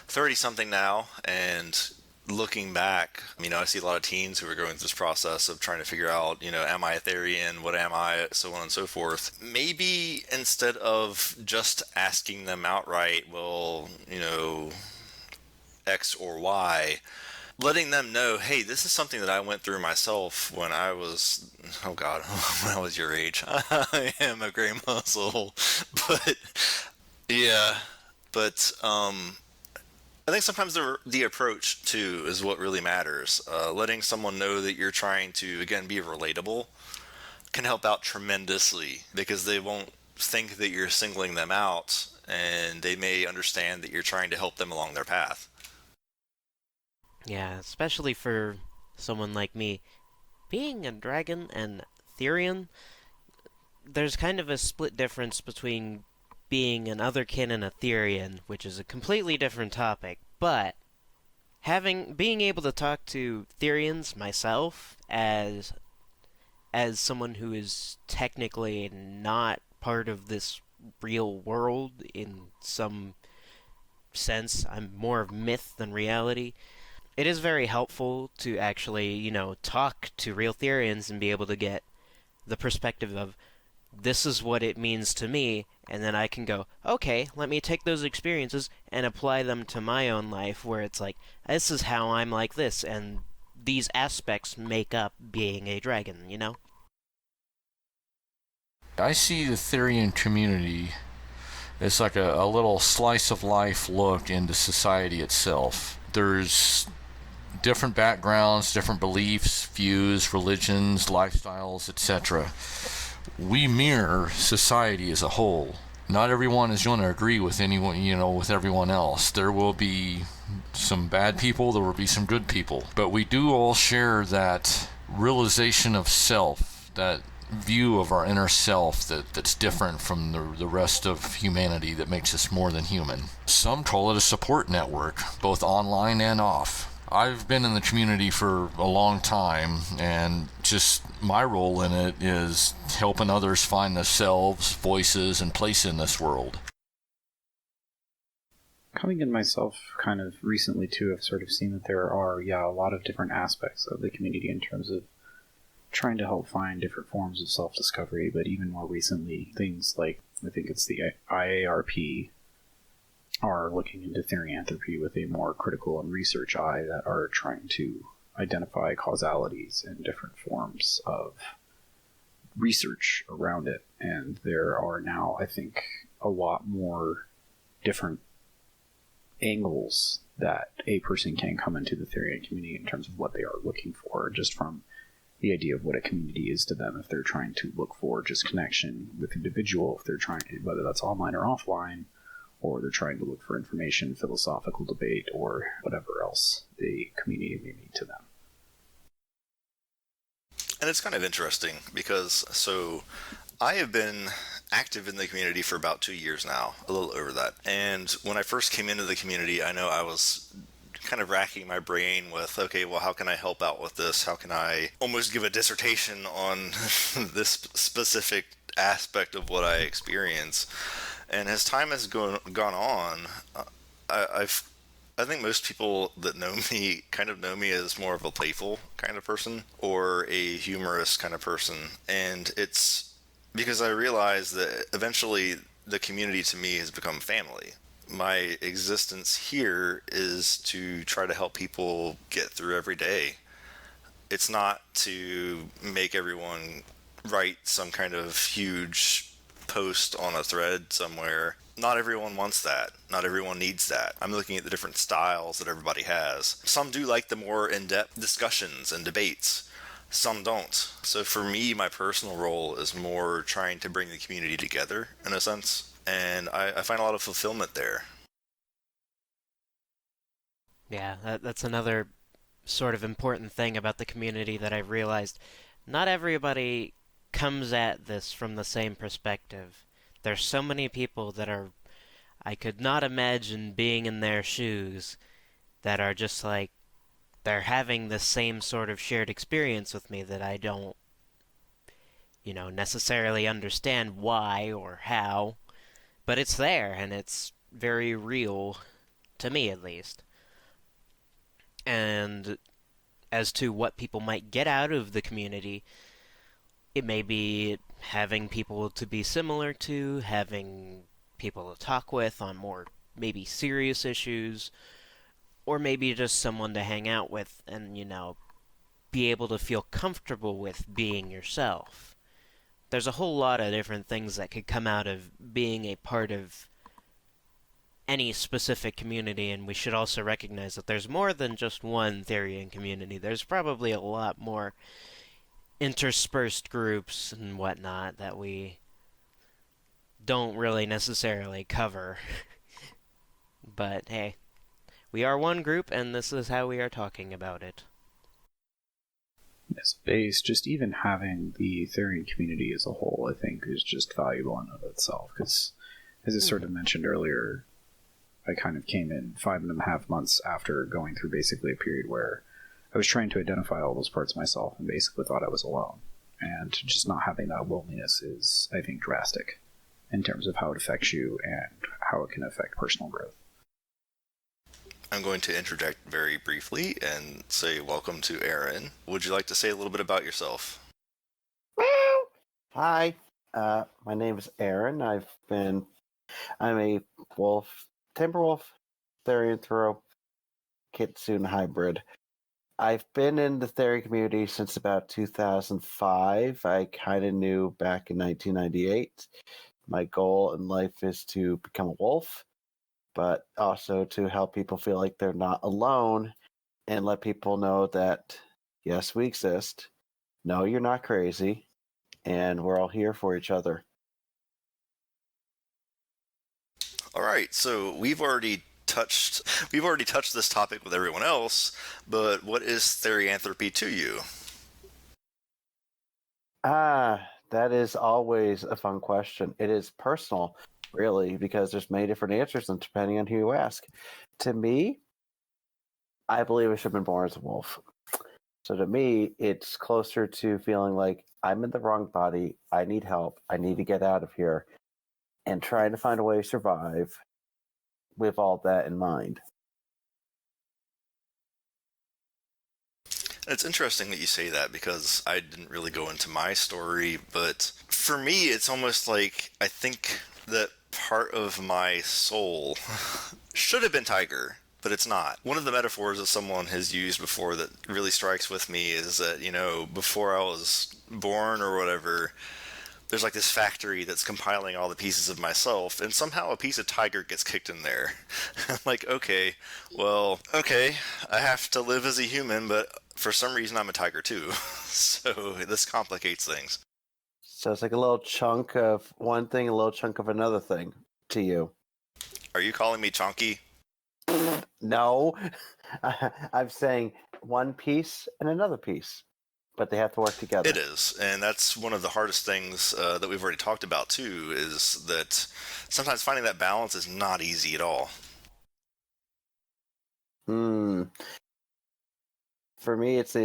30-something now, and looking back, I see a lot of teens who are going through this process of trying to figure out, am I a Therian? What am I? So on and so forth. Maybe instead of just asking them outright, well, X or Y, letting them know, hey, this is something that I went through myself when I was, when I was your age. I am a gray muscle. But, yeah. But, I think sometimes the approach, too, is what really matters. Letting someone know that you're trying to, again, be relatable can help out tremendously, because they won't think that you're singling them out, and they may understand that you're trying to help them along their path. Yeah, especially for someone like me. Being a dragon and Therian, there's kind of a split difference between being an otherkin and a Therian, which is a completely different topic, but being able to talk to Therians myself as someone who is technically not part of this real world in some sense, I'm more of myth than reality. It is very helpful to actually, talk to real Therians and be able to get the perspective of this is what it means to me, and then I can go, okay, let me take those experiences and apply them to my own life, where it's like, this is how I'm like this, and these aspects make up being a dragon, I see the Therian community as like a little slice of life look into society itself. There's different backgrounds, different beliefs, views, religions, lifestyles, etc. We mirror society as a whole. Not everyone is going to agree with anyone, with everyone else. There will be some bad people, there will be some good people. But we do all share that realization of self, that view of our inner self that's different from the rest of humanity, that makes us more than human. Some call it a support network, both online and off. I've been in the community for a long time, and just my role in it is helping others find themselves, voices, and place in this world. Coming in myself kind of recently too, I've sort of seen that there are, a lot of different aspects of the community in terms of trying to help find different forms of self-discovery, but even more recently, things like, I think it's the IARP, are looking into Therianthropy with a more critical and research eye that are trying to identify causalities and different forms of research around it. And there are now, I think, a lot more different angles that a person can come into the Therian community in terms of what they are looking for, just from the idea of what a community is to them. If they're trying to look for just connection with individual, if they're trying, whether that's online or offline, or they're trying to look for information, philosophical debate, or whatever else the community may mean to them. And it's kind of interesting because, I have been active in the community for about 2 years now, a little over that. And when I first came into the community, I know I was kind of racking my brain with, okay, well, how can I help out with this? How can I almost give a dissertation on this specific aspect of what I experience? And as time has gone on, I think most people that know me kind of know me as more of a playful kind of person or a humorous kind of person. And it's because I realize that eventually the community to me has become family. My existence here is to try to help people get through every day. It's not to make everyone write some kind of huge post on a thread somewhere. Not everyone wants that. Not everyone needs that. I'm looking at the different styles that everybody has. Some do like the more in-depth discussions and debates. Some don't. So for me, my personal role is more trying to bring the community together, in a sense. And I find a lot of fulfillment there. Yeah, that's another sort of important thing about the community that I've realized. Not everybody comes at this from the same perspective. There's so many people that I could not imagine being in their shoes, that are just like, they're having the same sort of shared experience with me that I don't, necessarily understand why or how, but it's there, and it's very real, to me at least. And as to what people might get out of the community, it may be having people to be similar to, having people to talk with on more maybe serious issues, or maybe just someone to hang out with and, be able to feel comfortable with being yourself. There's a whole lot of different things that could come out of being a part of any specific community, and we should also recognize that there's more than just one Therian community. There's probably a lot more interspersed groups and whatnot that we don't really necessarily cover. But hey, we are one group, and this is how we are talking about it. As base, just even having the Therian community as a whole, I think, is just valuable in and of itself, because, as I sort of mentioned earlier, I kind of came in 5.5 months after going through basically a period where I was trying to identify all those parts myself and basically thought I was alone. And just not having that loneliness is, I think, drastic in terms of how it affects you and how it can affect personal growth. I'm going to interject very briefly and say welcome to Aaron. Would you like to say a little bit about yourself? Hi, my name is Aaron. I'm a wolf, Timberwolf, Therianthropy, Kitsune hybrid. I've been in the Therian community since about 2005. I kind of knew back in 1998. My goal in life is to become a wolf, but also to help people feel like they're not alone and let people know that, yes, we exist. No, you're not crazy. And we're all here for each other. All right, so we've already touched this topic with everyone else, but what is Therianthropy to you? That is always a fun question. It is personal, really, because there's many different answers and depending on who you ask. To me, I believe I should have been born as a wolf. So to me, it's closer to feeling like I'm in the wrong body. I need help. I need to get out of here. And trying to find a way to survive with all that in mind. It's interesting that you say that because I didn't really go into my story, but for me, it's almost like I think that part of my soul should have been tiger, but it's not. One of the metaphors that someone has used before that really strikes with me is that, before I was born or whatever, there's like this factory that's compiling all the pieces of myself, and somehow a piece of tiger gets kicked in there. I'm like, okay, I have to live as a human, but for some reason I'm a tiger too. So this complicates things. So it's like a little chunk of one thing, a little chunk of another thing to you. Are you calling me chonky? No, I'm saying one piece and another piece, but they have to work together. It is, and that's one of the hardest things that we've already talked about too, is that sometimes finding that balance is not easy at all. For me, it's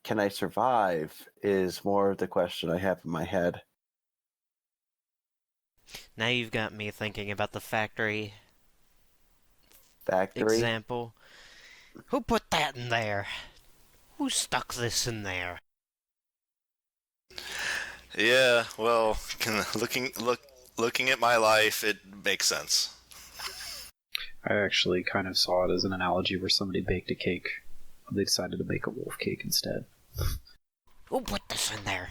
can I survive is more of the question I have in my head. Now you've got me thinking about the factory Factory? example. Who put that in there? Who stuck this in there? Yeah, well, looking at my life, it makes sense. I actually kind of saw it as an analogy where somebody baked a cake. They decided to bake a wolf cake instead. Who put this in there?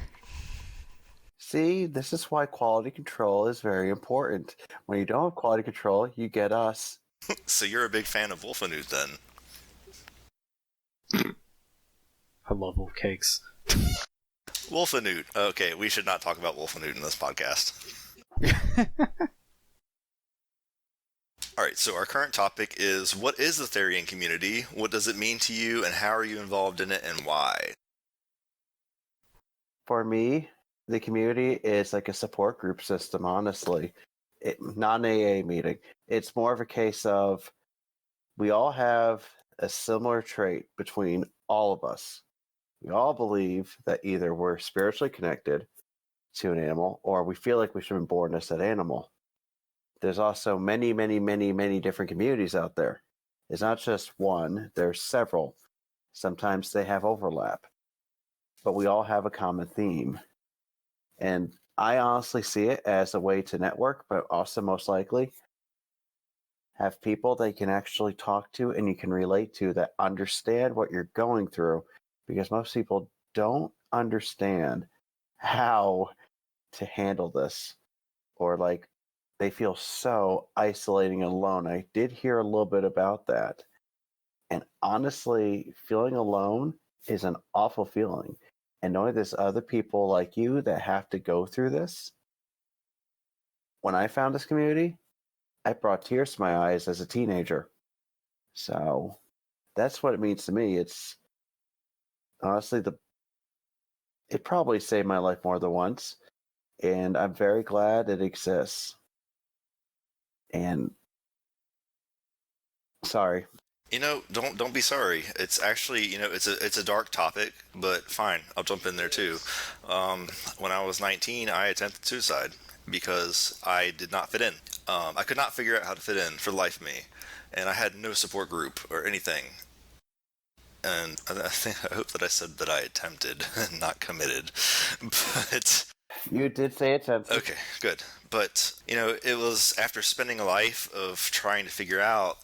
See, this is why quality control is very important. When you don't have quality control, you get us. So you're a big fan of Wolfenute then? I love wolf cakes. Wolfenute. Okay, we should not talk about Wolfenute in this podcast. Alright, so our current topic is, what is the Therian community? What does it mean to you, and how are you involved in it, and why? For me, the community is like a support group system, honestly. Not an AA meeting. It's more of a case of we all have a similar trait between all of us. We all believe that either we're spiritually connected to an animal or we feel like we should have been born as that animal. There's also many, many, many, many different communities out there. It's not just one, there's several. Sometimes they have overlap. But we all have a common theme. And I honestly see it as a way to network, but also most likely have people that you can actually talk to and you can relate to that understand what you're going through, because most people don't understand how to handle this, or like they feel so isolating and alone. I did hear a little bit about that. And honestly, feeling alone is an awful feeling. And knowing there's other people like you that have to go through this. When I found this community, I brought tears to my eyes as a teenager. So that's what it means to me. It's honestly it probably saved my life more than once. And I'm very glad it exists. And Sorry. Don't be sorry. It's actually, it's a dark topic, but fine, I'll jump in there too. When I was 19, I attempted suicide because I did not fit in. I could not figure out how to fit in for the life of me, and I had no support group or anything. And I hope that I said that I attempted and not committed, but You did say attempted. okay, good. But it was after spending a life of trying to figure out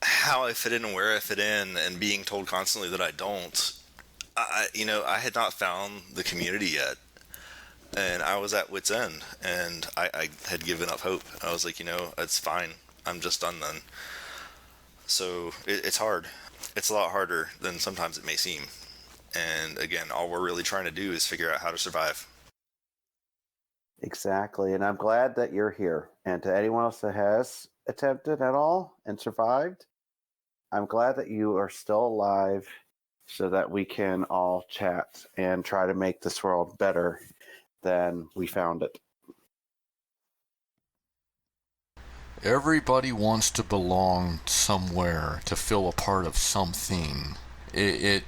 how I fit in and where I fit in, and being told constantly that I don't. I had not found the community yet, and I was at wit's end, and I had given up hope. I was like, it's fine. I'm just done then. So it's hard. It's a lot harder than sometimes it may seem. And again, all we're really trying to do is figure out how to survive. Exactly. And I'm glad that you're here. And to anyone else that has attempted at all and survived, I'm glad that you are still alive so that we can all chat and try to make this world better than we found it. Everybody wants to belong somewhere, to feel a part of something. It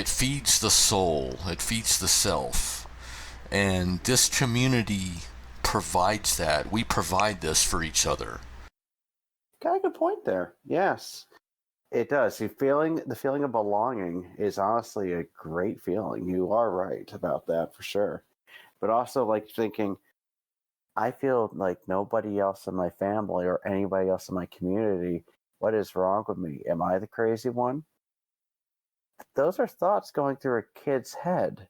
feeds the soul. It feeds the self. And this community provides that. We provide this for each other. Got a good point there. Yes, it does. The feeling of belonging is honestly a great feeling. You are right about that for sure. But also like thinking, I feel like nobody else in my family or anybody else in my community, what is wrong with me? Am I the crazy one? Those are thoughts going through a kid's head.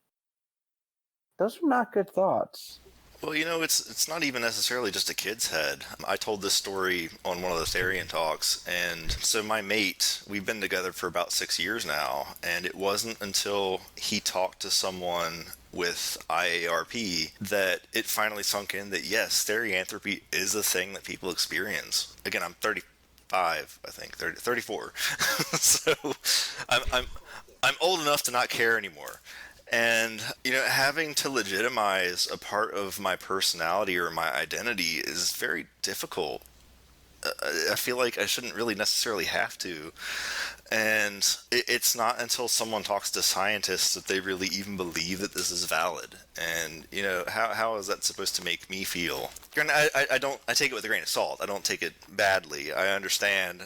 Those are not good thoughts. Well, it's not even necessarily just a kid's head. I told this story on one of the Therian talks, and so my mate, we've been together for about 6 years now, and it wasn't until he talked to someone with IARP that it finally sunk in that yes, Therianthropy is a thing that people experience. Again, I'm 35, I think, 34. So I'm old enough to not care anymore. And, having to legitimize a part of my personality or my identity is very difficult. I feel like I shouldn't really necessarily have to. And it's not until someone talks to scientists that they really even believe that this is valid. And, how is that supposed to make me feel? I take it with a grain of salt. I don't take it badly. I understand,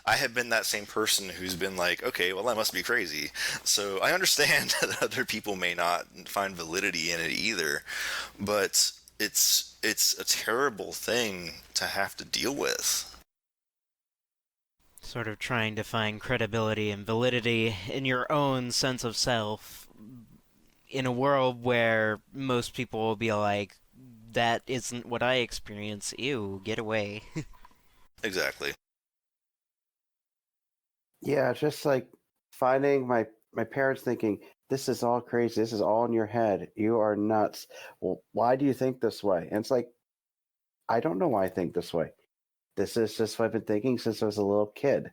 I have been that same person who's been like, okay, well, I must be crazy. So I understand that other people may not find validity in it either. But it's a terrible thing to have to deal with. Sort of trying to find credibility and validity in your own sense of self in a world where most people will be like, that isn't what I experience. Ew, get away. Exactly. Yeah, just like finding my parents thinking, this is all crazy. This is all in your head. You are nuts. Well, why do you think this way? And it's like, I don't know why I think this way. This is just what I've been thinking since I was a little kid.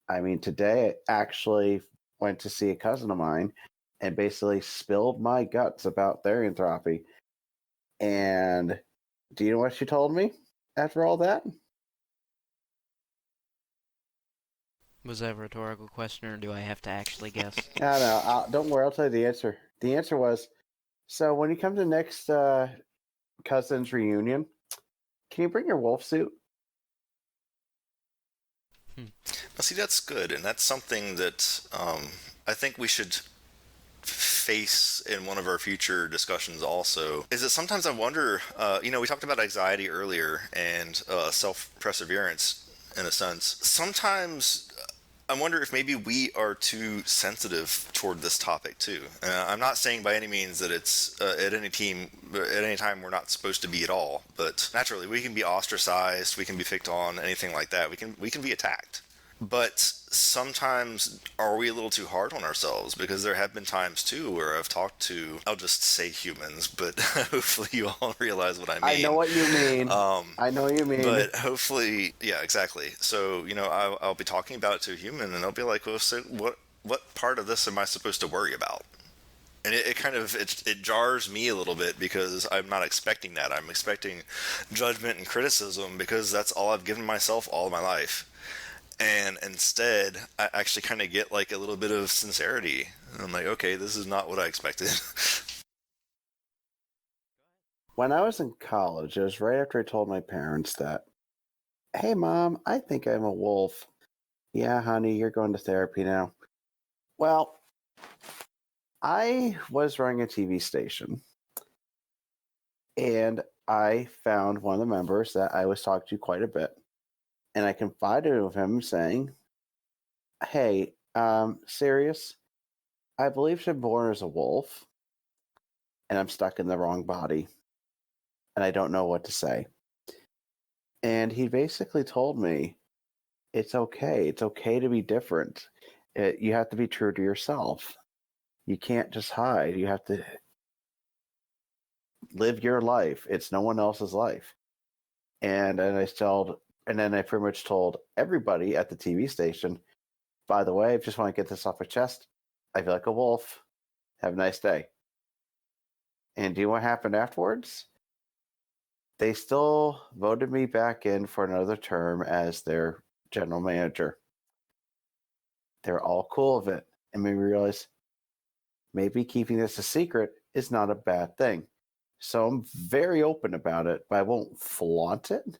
I mean, today I actually went to see a cousin of mine and basically spilled my guts about Therianthropy. And do you know what she told me after all that? Was that a rhetorical question, or do I have to actually guess? No, don't worry. I'll tell you the answer. The answer was, so when you come to next cousin's reunion, can you bring your wolf suit? Now, see, that's good, and that's something that I think we should face in one of our future discussions also, is that sometimes I wonder, we talked about anxiety earlier and self-perseverance in a sense. Sometimes I wonder if maybe we are too sensitive toward this topic too. I'm not saying by any means that it's at any time we're not supposed to be at all, but naturally we can be ostracized, we can be picked on, anything like that. We can be attacked. But sometimes are we a little too hard on ourselves? Because there have been times too where I've talked to, I'll just say humans, but hopefully you all realize what I mean. I know what you mean. I know what you mean. But hopefully, yeah, exactly. So, I'll be talking about it to a human and they'll be like, well, so what part of this am I supposed to worry about? And it jars me a little bit because I'm not expecting that. I'm expecting judgment and criticism because that's all I've given myself all of my life. And instead, I actually kind of get like a little bit of sincerity. And I'm like, okay, this is not what I expected. When I was in college, it was right after I told my parents that, hey, Mom, I think I'm a wolf. Yeah, honey, you're going to therapy now. Well, I was running a TV station, and I found one of the members that I was talking to quite a bit. And I confided with him saying, hey, serious, I believe I'm born as a wolf, and I'm stuck in the wrong body, and I don't know what to say. And he basically told me, it's okay. It's okay to be different. You have to be true to yourself. You can't just hide. You have to live your life. It's no one else's life. And then I pretty much told everybody at the TV station, by the way, I just want to get this off my chest. I feel like a wolf. Have a nice day. And do you know what happened afterwards? They still voted me back in for another term as their general manager. They're all cool with it. And made me realize maybe keeping this a secret is not a bad thing. So I'm very open about it, but I won't flaunt it.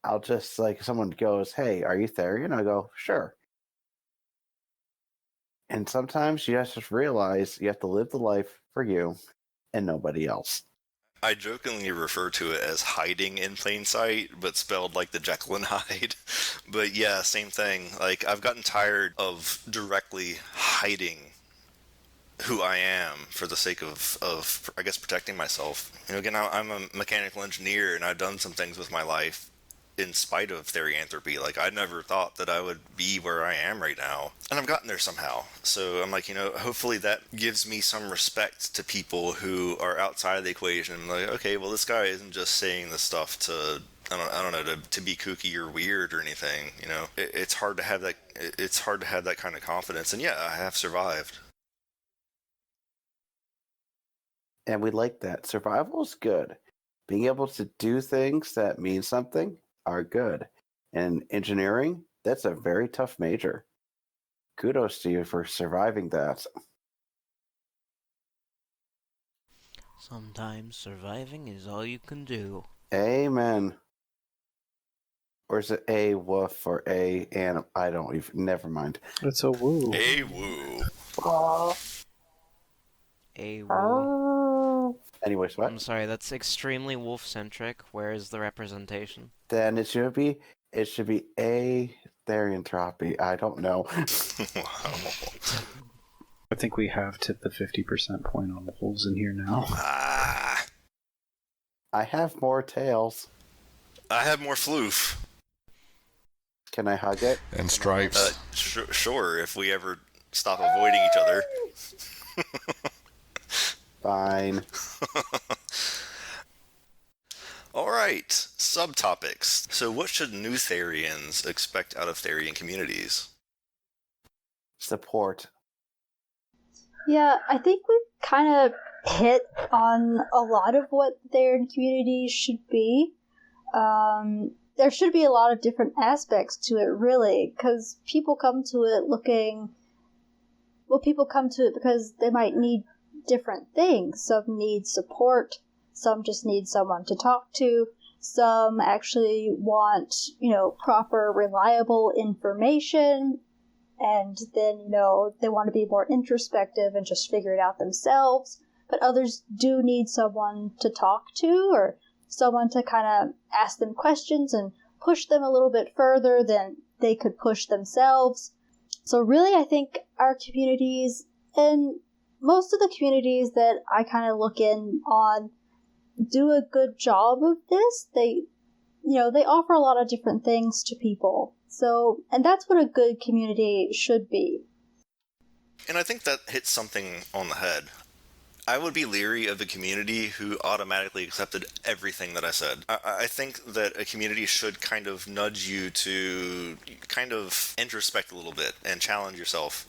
I'll just, like, someone goes, hey, are you Therian? I go, sure. And sometimes you have to realize you have to live the life for you and nobody else. I jokingly refer to it as hiding in plain sight, but spelled like the Jekyll and Hyde. But yeah, same thing. Like, I've gotten tired of directly hiding who I am for the sake of I guess, protecting myself. You know, again, I'm a mechanical engineer, and I've done some things with my life in spite of Therianthropy. Like, I never thought that I would be where I am right now, and I've gotten there somehow. So I'm like, hopefully that gives me some respect to people who are outside of the equation. I'm like, okay, well, this guy isn't just saying this stuff to, I don't know, to be kooky or weird or anything. It's hard to have that. It's hard to have that kind of confidence, and yeah, I have survived. And we like that. Survival is good. Being able to do things that mean something are good. And engineering, that's a very tough major. Kudos to you for surviving that. Sometimes surviving is all you can do. Amen. Or is it a woof or a animal? I don't even. Never mind. It's a woo. A woo. A woo. Anyways, what? I'm sorry, that's extremely wolf-centric. Where is the representation? Then it should be a Therianthropy. I don't know. Wow. I think we have tipped the 50% point on the wolves in here now. Ah, I have more tails. I have more floof. Can I hug it? And stripes. Sure, if we ever stop avoiding each other. Fine. All right, subtopics. So what should new Therians expect out of Therian communities? Support. Yeah, I think we've kind of hit on a lot of what their communities should be. There should be a lot of different aspects to it, really, because people come to it because they might need different things. Some need support, some just need someone to talk to, some actually want, proper, reliable information, and then, they want to be more introspective and just figure it out themselves. But others do need someone to talk to, or someone to kind of ask them questions and push them a little bit further than they could push themselves. So really, I think our communities, and most of the communities that I kind of look in on, do a good job of this. They offer a lot of different things to people. So, and that's what a good community should be. And I think that hits something on the head. I would be leery of a community who automatically accepted everything that I said. I think that a community should kind of nudge you to kind of introspect a little bit and challenge yourself.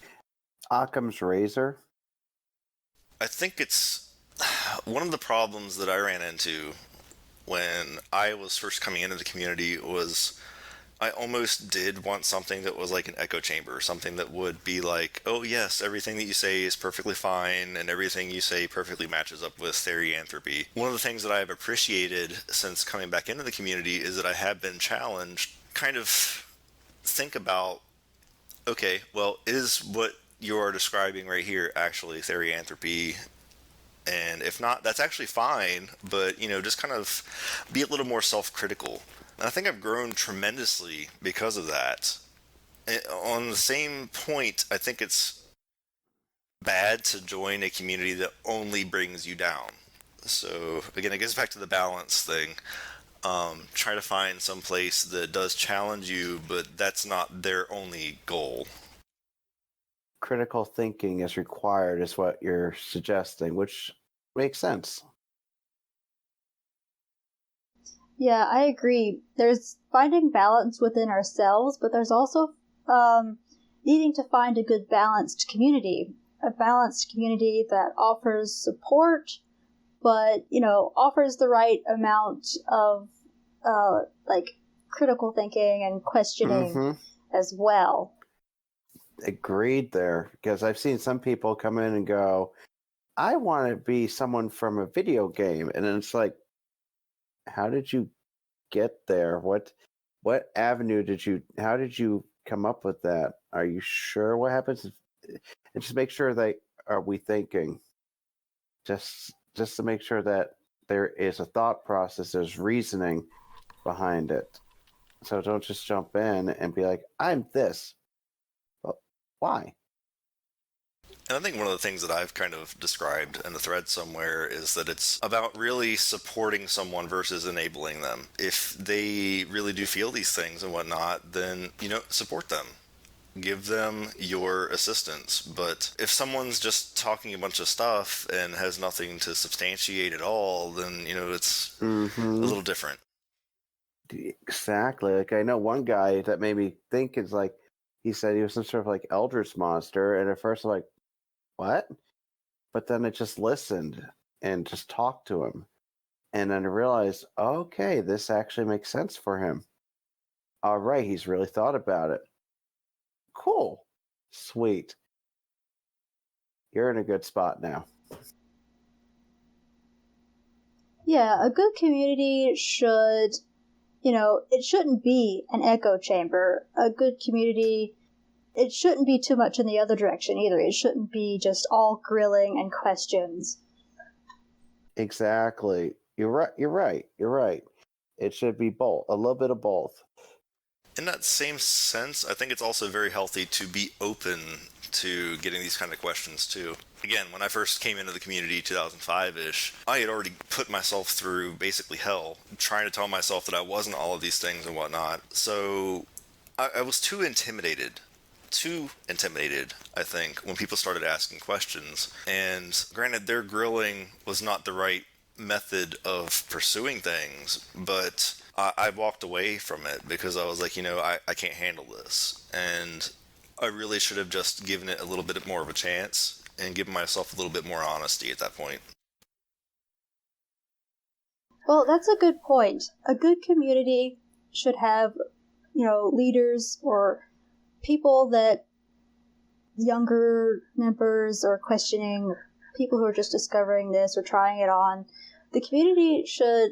Occam's razor. I think it's one of the problems that I ran into when I was first coming into the community was I almost did want something that was like an echo chamber, something that would be like, oh yes, everything that you say is perfectly fine, and everything you say perfectly matches up with Therianthropy. One of the things that I have appreciated since coming back into the community is that I have been challenged, kind of think about, okay, well, is what you're describing right here actually Therianthropy? And if not, that's actually fine, but, just kind of be a little more self-critical. And I think I've grown tremendously because of that. On the same point, I think it's bad to join a community that only brings you down. So, again, it gets back to the balance thing. Try to find some place that does challenge you, but that's not their only goal. Critical thinking is required, is what you're suggesting, which makes sense. Yeah, I agree. There's finding balance within ourselves, but there's also needing to find a good balanced community. A balanced community that offers support, but, offers the right amount of, critical thinking and questioning as well. Agreed there, because I've seen some people come in and go, I want to be someone from a video game. And then it's like, how did you get there? What avenue how did you come up with that? Are you sure what happens? And just make sure are we thinking? Just to make sure that there is a thought process, there's reasoning behind it. So don't just jump in and be like, I'm this. Well, why? And I think one of the things that I've kind of described in the thread somewhere is that it's about really supporting someone versus enabling them. If they really do feel these things and whatnot, then, support them. Give them your assistance. But if someone's just talking a bunch of stuff and has nothing to substantiate at all, then, it's a little different. Exactly. Like, I know one guy that made me think is like, he said he was some sort of like eldritch monster, and at first I'm like, what? But then I just listened and just talked to him. And then I realized, okay, this actually makes sense for him. All right, he's really thought about it. Cool. Sweet. You're in a good spot now. Yeah, a good community should, it shouldn't be an echo chamber. A good community, it shouldn't be too much in the other direction either. It shouldn't be just all grilling and questions. Exactly. You're right. It should be both. A little bit of both. In that same sense, I think it's also very healthy to be open to getting these kind of questions too. Again, when I first came into the community 2005-ish, I had already put myself through basically hell, trying to tell myself that I wasn't all of these things and whatnot. So I was too intimidated, I think, when people started asking questions. And granted, their grilling was not the right method of pursuing things, but I walked away from it because I was like, I can't handle this. And I really should have just given it a little bit more of a chance and given myself a little bit more honesty at that point. Well, that's a good point. A good community should have, leaders or people that younger members are questioning, people who are just discovering this or trying it on. The community should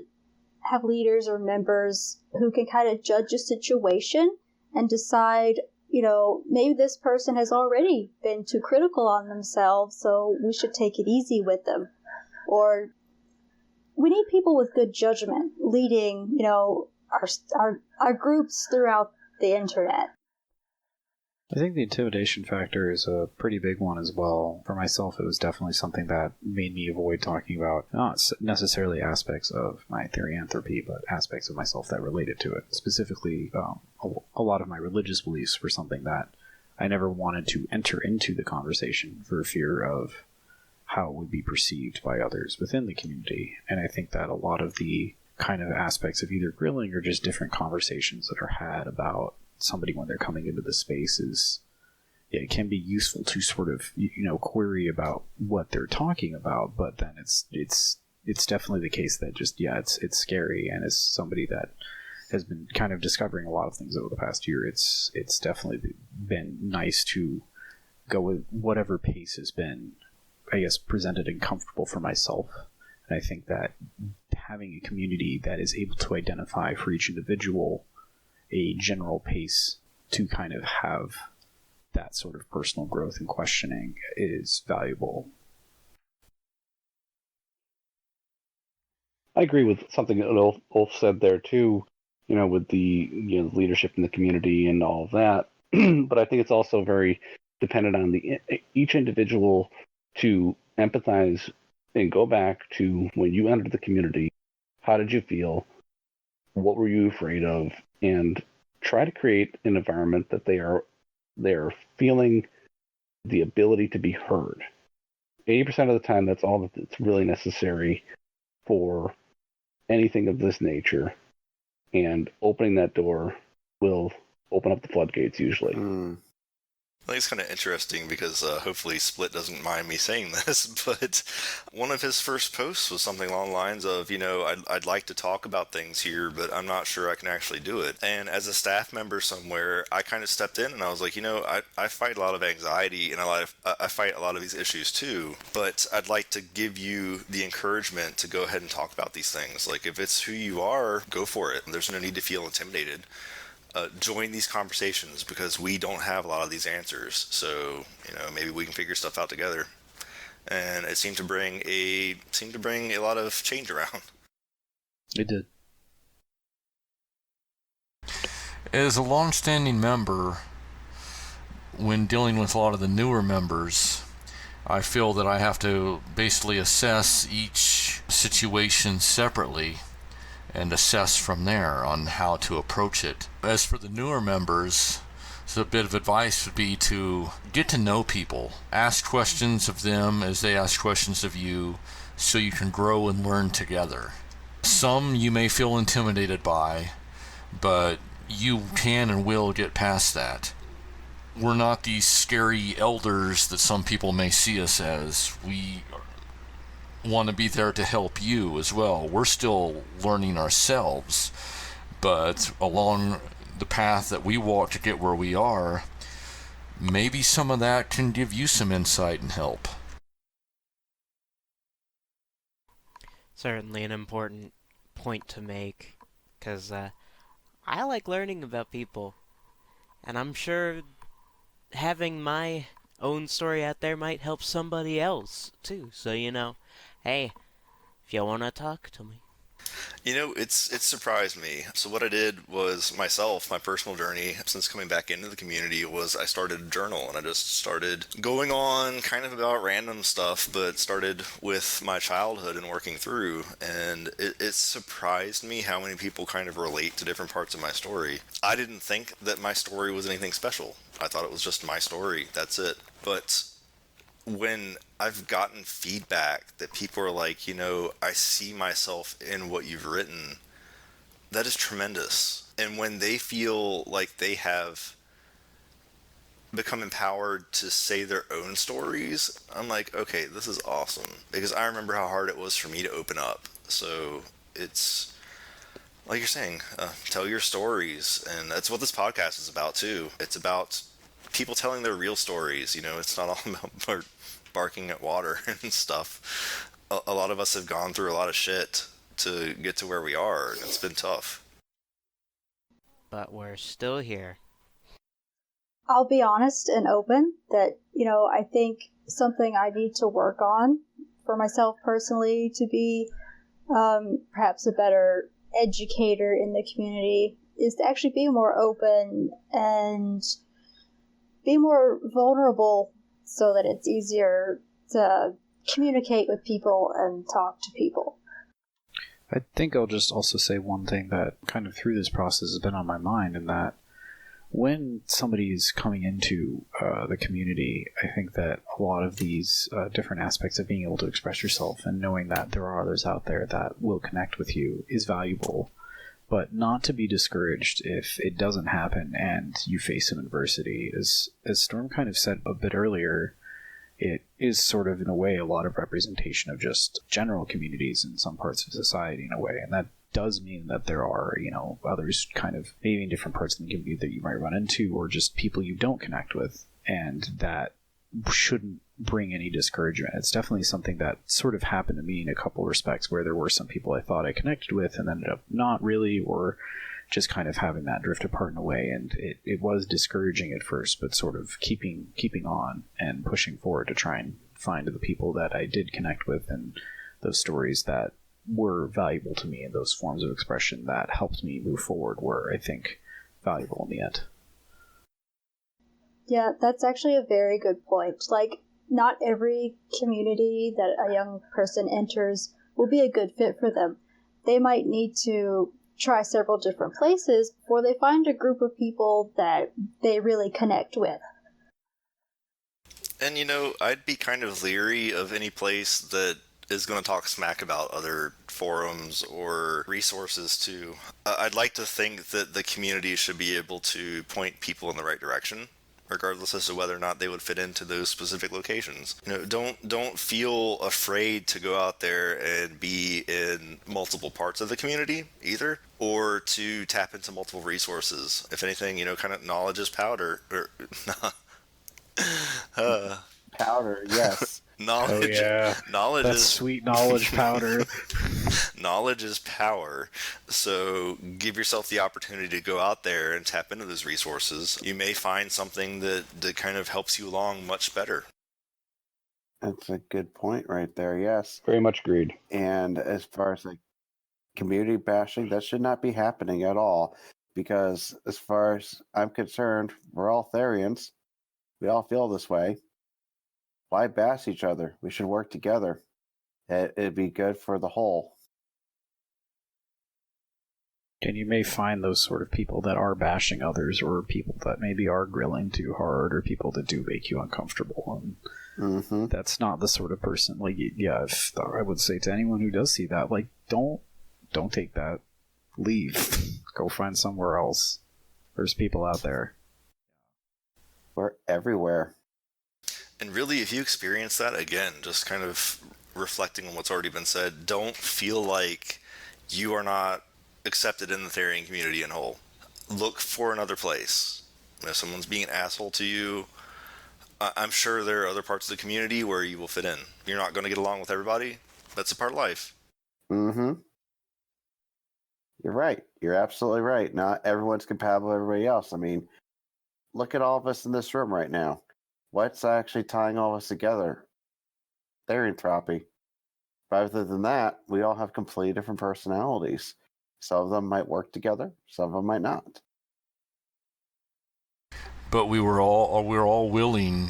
have leaders or members who can kind of judge a situation and decide, maybe this person has already been too critical on themselves, so we should take it easy with them. Or we need people with good judgment leading, our groups throughout the internet. I think the intimidation factor is a pretty big one as well. For myself, it was definitely something that made me avoid talking about not necessarily aspects of my Therianthropy, but aspects of myself that related to it. Specifically, a lot of my religious beliefs were something that I never wanted to enter into the conversation for fear of how it would be perceived by others within the community. And I think that a lot of the kind of aspects of either grilling or just different conversations that are had about somebody when they're coming into the space is it can be useful to sort of, query about what they're talking about, but then it's definitely the case that just, it's scary, and as somebody that has been kind of discovering a lot of things over the past year, it's definitely been nice to go with whatever pace has been, I guess, presented and comfortable for myself. And I think that having a community that is able to identify for each individual a general pace to kind of have that sort of personal growth and questioning is valuable. I agree with something that Ulf said there too, with the leadership in the community and all of that. But I think it's also very dependent on each individual to empathize and go back to when you entered the community. How did you feel? What were you afraid of? And try to create an environment that they are feeling the ability to be heard. 80% of the time, that's all that's really necessary for anything of this nature. And opening that door will open up the floodgates usually. I think it's kind of interesting because hopefully Split doesn't mind me saying this, but one of his first posts was something along the lines of, I'd like to talk about things here, but I'm not sure I can actually do it. And as a staff member somewhere, I kind of stepped in and I was like, I fight a lot of anxiety and I fight a lot of these issues too, but I'd like to give you the encouragement to go ahead and talk about these things. Like, if it's who you are, go for it. There's no need to feel intimidated. Join these conversations because we don't have a lot of these answers. So, maybe we can figure stuff out together. And it seemed to bring a lot of change around. It did. As a long-standing member, when dealing with a lot of the newer members, I feel that I have to basically assess each situation separately and assess from there on how to approach it. As for the newer members, so a bit of advice would be to get to know people. Ask questions of them as they ask questions of you, so you can grow and learn together. Some you may feel intimidated by, but you can and will get past that. We're not these scary elders that some people may see us as. We want to be there to help you as well. We're still learning ourselves, but along the path that we walk to get where we are, maybe some of that can give you some insight and help. Certainly an important point to make, because I like learning about people, and I'm sure having my own story out there might help somebody else too. So, hey, if you want to talk to me. It's surprised me. So what I did was my personal journey since coming back into the community was I started a journal, and I just started going on kind of about random stuff, but started with my childhood and working through. And it surprised me how many people kind of relate to different parts of my story. I didn't think that my story was anything special. I thought it was just my story. That's it. But when I've gotten feedback that people are like, I see myself in what you've written, that is tremendous. And when they feel like they have become empowered to say their own stories, I'm like, okay, this is awesome. Because I remember how hard it was for me to open up. So it's like you're saying, tell your stories. And that's what this podcast is about too. It's about people telling their real stories. It's not all about barking at water and stuff. A lot of us have gone through a lot of shit to get to where we are. It's been tough. But we're still here. I'll be honest and open that, I think something I need to work on for myself personally to be perhaps a better educator in the community is to actually be more open and be more vulnerable so that it's easier to communicate with people and talk to people. I think I'll just also say one thing that kind of through this process has been on my mind, and that when somebody is coming into the community, I think that a lot of these different aspects of being able to express yourself and knowing that there are others out there that will connect with you is valuable. but not to be discouraged if it doesn't happen and you face some adversity. As Storm kind of said a bit earlier, it is sort of, in a way, a lot of representation of just general communities in some parts of society, in a way, and that does mean that there are, others kind of maybe in different parts of the community that you might run into, or just people you don't connect with, and that shouldn't bring any discouragement. It's definitely something that sort of happened to me in a couple respects, where there were some people I thought I connected with and ended up not really, or just kind of having that drift apart in a way, and it was discouraging at first, but sort of keeping on and pushing forward to try and find the people that I did connect with and those stories that were valuable to me, and those forms of expression that helped me move forward were, I think, valuable in the end. Yeah, that's actually a very good point. Like, not every community that a young person enters will be a good fit for them. They might need to try several different places before they find a group of people that they really connect with. And I'd be kind of leery of any place that is going to talk smack about other forums or resources too. I'd like to think that the community should be able to point people in the right direction, regardless as to whether or not they would fit into those specific locations. Don't feel afraid to go out there and be in multiple parts of the community either, or to tap into multiple resources. If anything, kind of knowledge is powder, or Powder, yes. knowledge. Oh yeah, knowledge that's is sweet knowledge powder. knowledge is power. So give yourself the opportunity to go out there and tap into those resources. You may find something that kind of helps you along much better. That's a good point right there, yes. Very much agreed. And as far as like community bashing, that should not be happening at all. Because as far as I'm concerned, we're all Therians. We all feel this way. Why bash each other? We should work together. It'd be good for the whole. And you may find those sort of people that are bashing others, or people that maybe are grilling too hard, or people that do make you uncomfortable. And that's not the sort of person, like, yeah, if I would say to anyone who does see that, like, don't take that. Leave. Go find somewhere else. There's people out there. We're everywhere. And really, if you experience that, again, just kind of reflecting on what's already been said, don't feel like you are not accepted in the Therian community in whole. Look for another place. If someone's being an asshole to you, I'm sure there are other parts of the community where you will fit in. You're not going to get along with everybody. That's a part of life. Mm-hmm. You're right. You're absolutely right. Not everyone's compatible with everybody else. I mean, look at all of us in this room right now. What's actually tying all of us together? Therianthropy. But other than that, we all have completely different personalities. Some of them might work together. Some of them might not. But we're all willing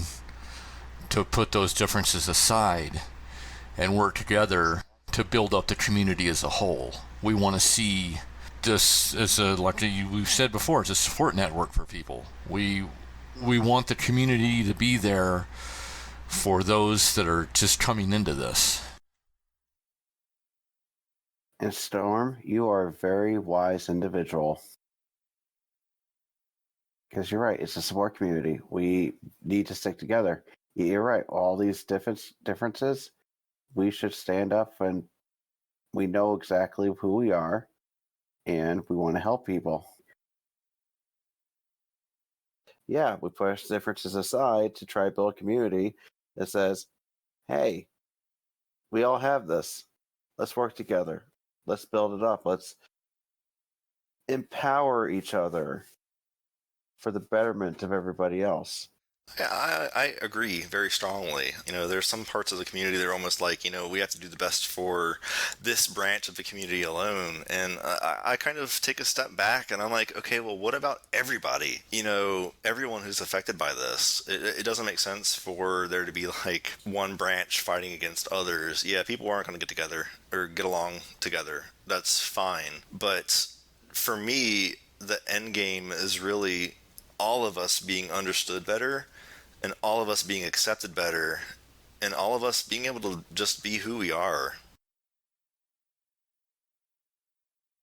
to put those differences aside and work together to build up the community as a whole. We want to see this as we've said before, it's a support network for people. We want the community to be there for those that are just coming into this. And Storm, you are a very wise individual. Because you're right, it's a support community. We need to stick together. You're right, all these differences, we should stand up and we know exactly who we are and we want to help people. Yeah, we push differences aside to try to build a community that says, hey, we all have this. Let's work together. Let's build it up. Let's empower each other for the betterment of everybody else. Yeah, I agree very strongly. There's some parts of the community that are almost like, we have to do the best for this branch of the community alone. And I kind of take a step back and I'm like, okay, well, what about everybody? Everyone who's affected by this. It doesn't make sense for there to be like one branch fighting against others. Yeah, people aren't going to get together or get along together. That's fine. But for me, the end game is really all of us being understood better, and all of us being accepted better, and all of us being able to just be who we are.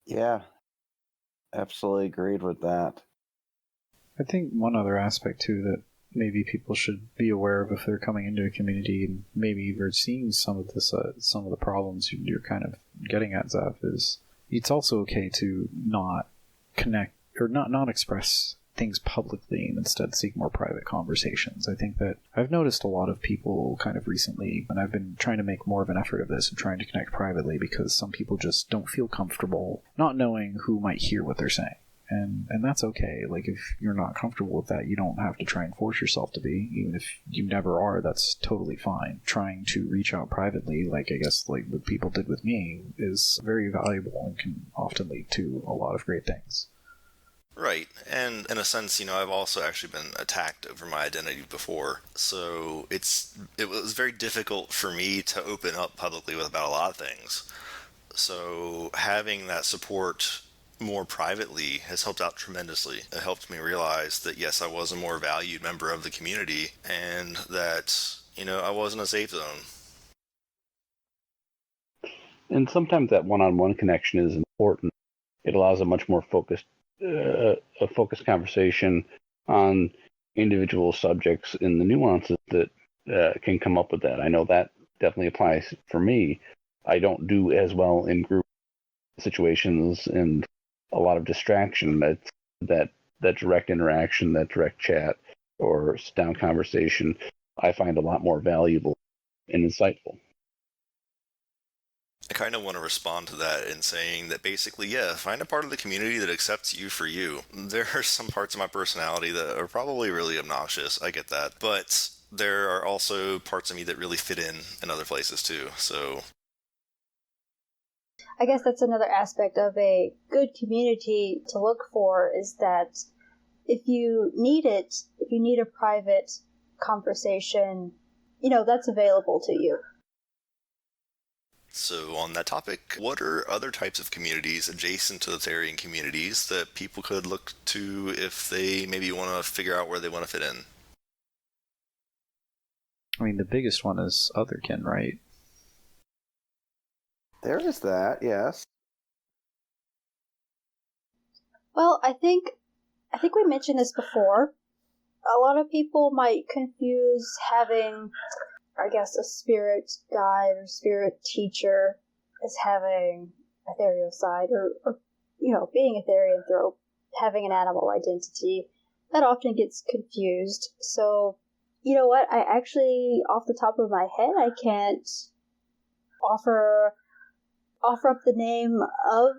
Yeah. Absolutely agreed with that. I think one other aspect too that maybe people should be aware of if they're coming into a community and maybe they're seeing some of this, some of the problems you're kind of getting at, Zev, is it's also okay to not connect or not express things publicly and instead seek more private conversations. I think that I've noticed a lot of people kind of recently, and I've been trying to make more of an effort of this and trying to connect privately because some people just don't feel comfortable not knowing who might hear what they're saying. And that's okay. Like, if you're not comfortable with that, you don't have to try and force yourself to be. Even if you never are, that's totally fine. Trying to reach out privately, like I guess like what people did with me, is very valuable and can often lead to a lot of great things. Right, and in a sense, I've also actually been attacked over my identity before, so it was very difficult for me to open up publicly about a lot of things. So having that support more privately has helped out tremendously. It helped me realize that yes, I was a more valued member of the community, and that I was in a safe zone. And sometimes that one-on-one connection is important. It allows a much more focused conversation on individual subjects and the nuances that can come up with that. I know that definitely applies for me. I don't do as well in group situations and a lot of distraction. That direct interaction, that direct chat or sit-down conversation, I find a lot more valuable and insightful. I kind of want to respond to that in saying that basically, yeah, find a part of the community that accepts you for you. There are some parts of my personality that are probably really obnoxious. I get that. But there are also parts of me that really fit in other places too. So I guess that's another aspect of a good community to look for, is that if you need a private conversation, that's available to you. So on that topic, what are other types of communities adjacent to the Therian communities that people could look to if they maybe want to figure out where they want to fit in? I mean, the biggest one is Otherkin, right? There is that, yes. Well, I think we mentioned this before. A lot of people might confuse having, I guess, a spirit guide or spirit teacher as having a Therioside, or being a Therianthrope, having an animal identity. That often gets confused. So, you know what? I actually, off the top of my head, I can't offer up the name of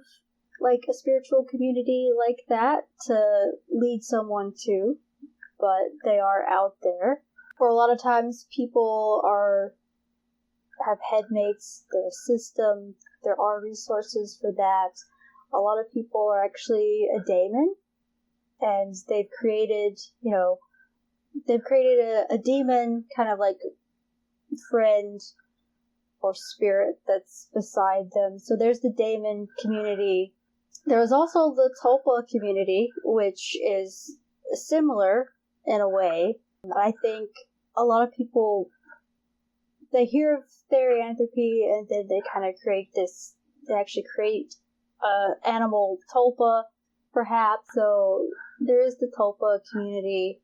like a spiritual community like that to lead someone to, but they are out there. For a lot of times, people have headmates, there's a system, there are resources for that. A lot of people are actually a daemon, and they've created a demon kind of like friend or spirit that's beside them. So there's the daemon community. There's also the Tulpa community, which is similar in a way. I think a lot of people, they hear of Therianthropy and then they kind of actually create animal Tulpa, perhaps. So there is the Tulpa community.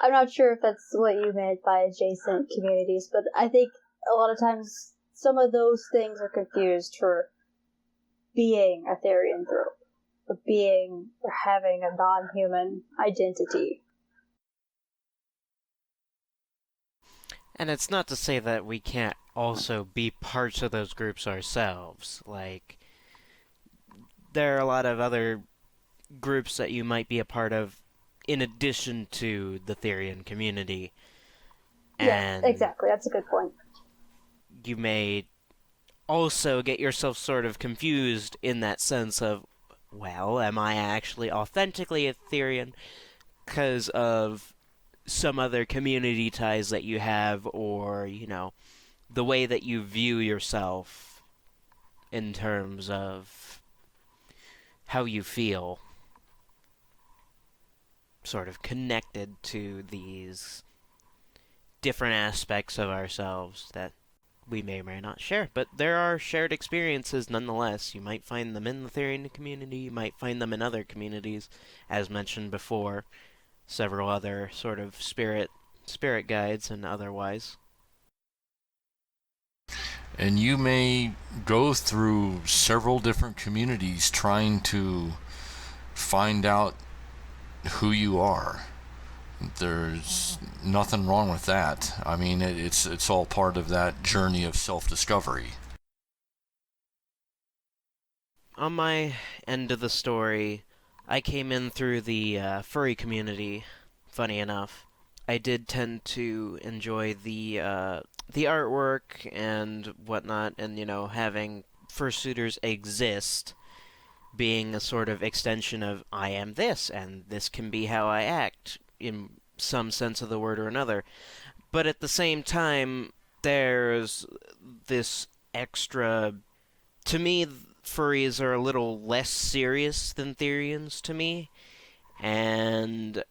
I'm not sure if that's what you meant by adjacent communities, but I think a lot of times some of those things are confused for being a Therianthrope, or having a non-human identity. And it's not to say that we can't also be parts of those groups ourselves. Like, there are a lot of other groups that you might be a part of in addition to the Therian community. Yeah, exactly. That's a good point. You may also get yourself sort of confused in that sense of, well, am I actually authentically a Therian because of some other community ties that you have, or, the way that you view yourself in terms of how you feel sort of connected to these different aspects of ourselves that we may or may not share, but there are shared experiences nonetheless. You might find them in the Therian community, you might find them in other communities, as mentioned before, several other sort of spirit guides and otherwise. And you may go through several different communities trying to find out who you are. There's nothing wrong with that. I mean, it's all part of that journey of self-discovery. On my end of the story, I came in through the furry community, funny enough. I did tend to enjoy the artwork and whatnot, and, having fursuiters exist being a sort of extension of I am this, and this can be how I act, in some sense of the word or another. But at the same time, there's this extra... To me, furries are a little less serious than Therians to me, and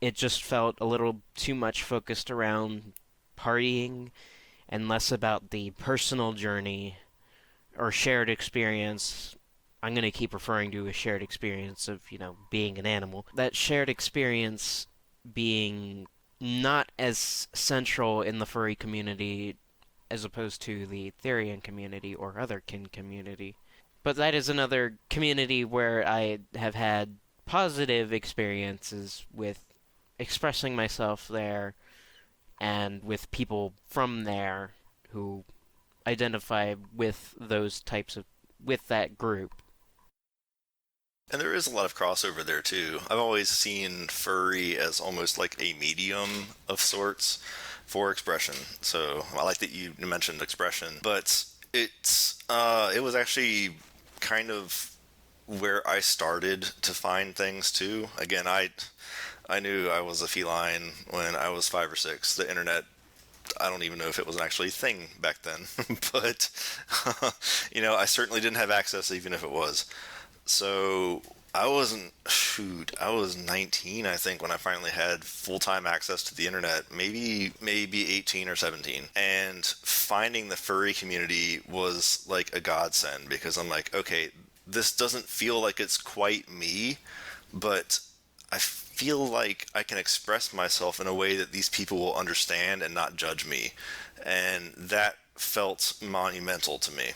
it just felt a little too much focused around partying and less about the personal journey or shared experience. I'm going to keep referring to a shared experience of, being an animal. That shared experience being not as central in the furry community as opposed to the Therian community or other kin community. But that is another community where I have had positive experiences with expressing myself there and with people from there who identify with with that group. And there is a lot of crossover there too. I've always seen furry as almost like a medium of sorts for expression. So I like that you mentioned expression, but it was actually kind of where I started to find things too. Again, I knew I was a feline when I was 5 or 6. The internet, I don't even know if it was an actually thing back then, but I certainly didn't have access even if it was. So I was 19, I think, when I finally had full-time access to the internet, maybe 18 or 17. And finding the furry community was like a godsend, because I'm like, okay, this doesn't feel like it's quite me, but I feel like I can express myself in a way that these people will understand and not judge me. And that felt monumental to me.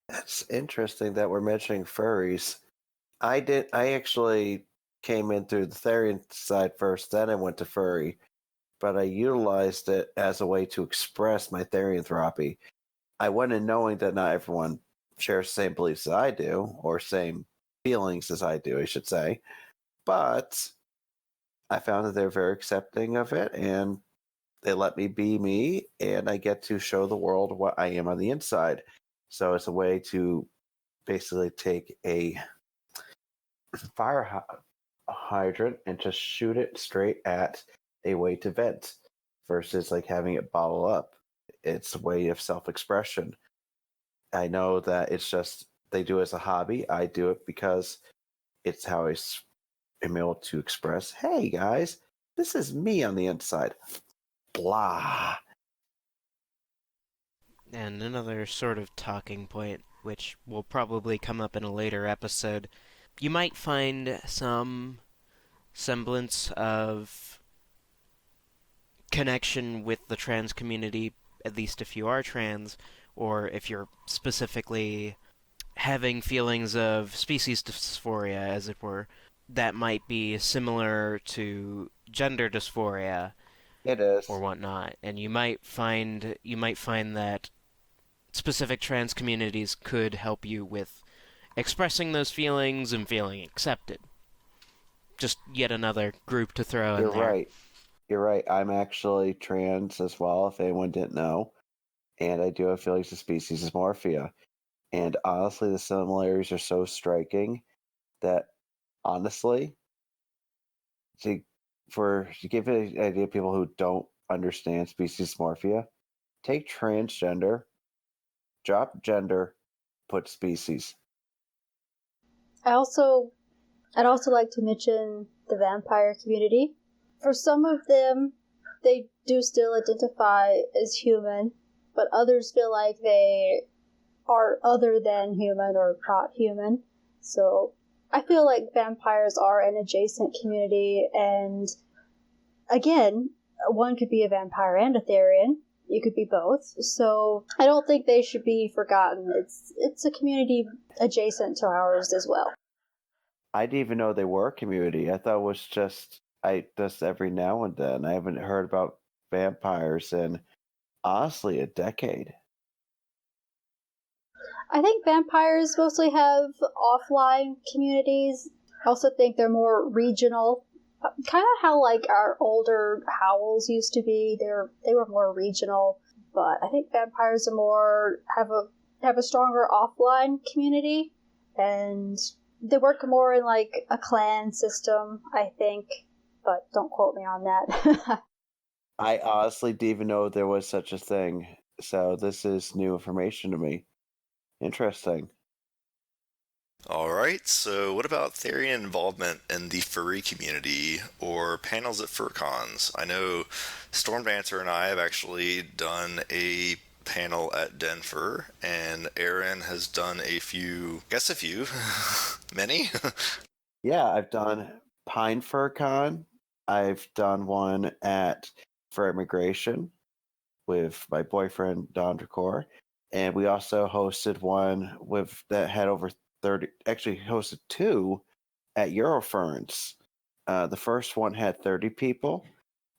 That's interesting that we're mentioning furries. I actually came in through the Therian side first, then I went to furry, but I utilized it as a way to express my Therianthropy. I went in knowing that not everyone shares the same beliefs as I do, or same feelings as I do, I should say, but I found that they're very accepting of it, and they let me be me, and I get to show the world what I am on the inside. So it's a way to basically take a fire hydrant and just shoot it straight at a way to vent versus like having it bottle up. It's a way of self-expression. I know that it's just they do it as a hobby. I do it because it's how I am able to express, hey guys, this is me on the inside. Blah. And another sort of talking point, which will probably come up in a later episode, you might find some semblance of connection with the trans community, at least if you are trans, or if you're specifically having feelings of species dysphoria, as it were. That might be similar to gender dysphoria. It is. Or whatnot, and you might find that specific trans communities could help you with expressing those feelings and feeling accepted. Just yet another group to throw in there. You're right. You're right. I'm actually trans as well, if anyone didn't know. And I do have feelings of species dysmorphia. And honestly, the similarities are so striking that, honestly, to give an idea of people who don't understand species dysmorphia, take transgender, drop gender, put species. I'd also like to mention the vampire community. For some of them, they do still identify as human, but others feel like they are other than human or not human. So I feel like vampires are an adjacent community, and again, one could be a vampire and a Therian. You could be both. So I don't think they should be forgotten. It's a community adjacent to ours as well. I didn't even know they were a community. I thought it was just every now and then. I haven't heard about vampires in honestly a decade. I think vampires mostly have offline communities. I also think they're more regional. Kind of how like our older howls used to be. They were more regional, but I think vampires are have a stronger offline community, and they work more in like a clan system, I think. But don't quote me on that. I honestly didn't even know there was such a thing. So this is new information to me. Interesting. All right, so what about Therian involvement in the furry community or panels at FurCons? I know Stormdancer and I have actually done a panel at Denver, and Aaron has done a few, many? Yeah, I've done Pine FurCon. I've done one for Immigration with my boyfriend Don Dracor, and we also hosted one that had over 30. Actually, hosted two at Euroferns. The first one had 30 people,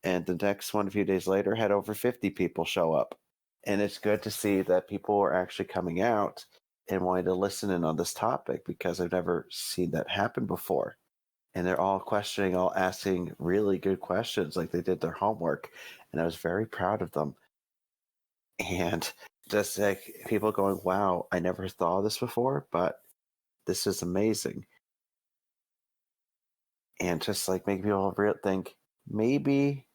and the next one a few days later had over 50 people show up. And it's good to see that people are actually coming out and wanting to listen in on this topic, because I've never seen that happen before. And they're all asking really good questions, like they did their homework. And I was very proud of them. And just like people going, wow, I never thought of this before, but this is amazing. And just like making people think, maybe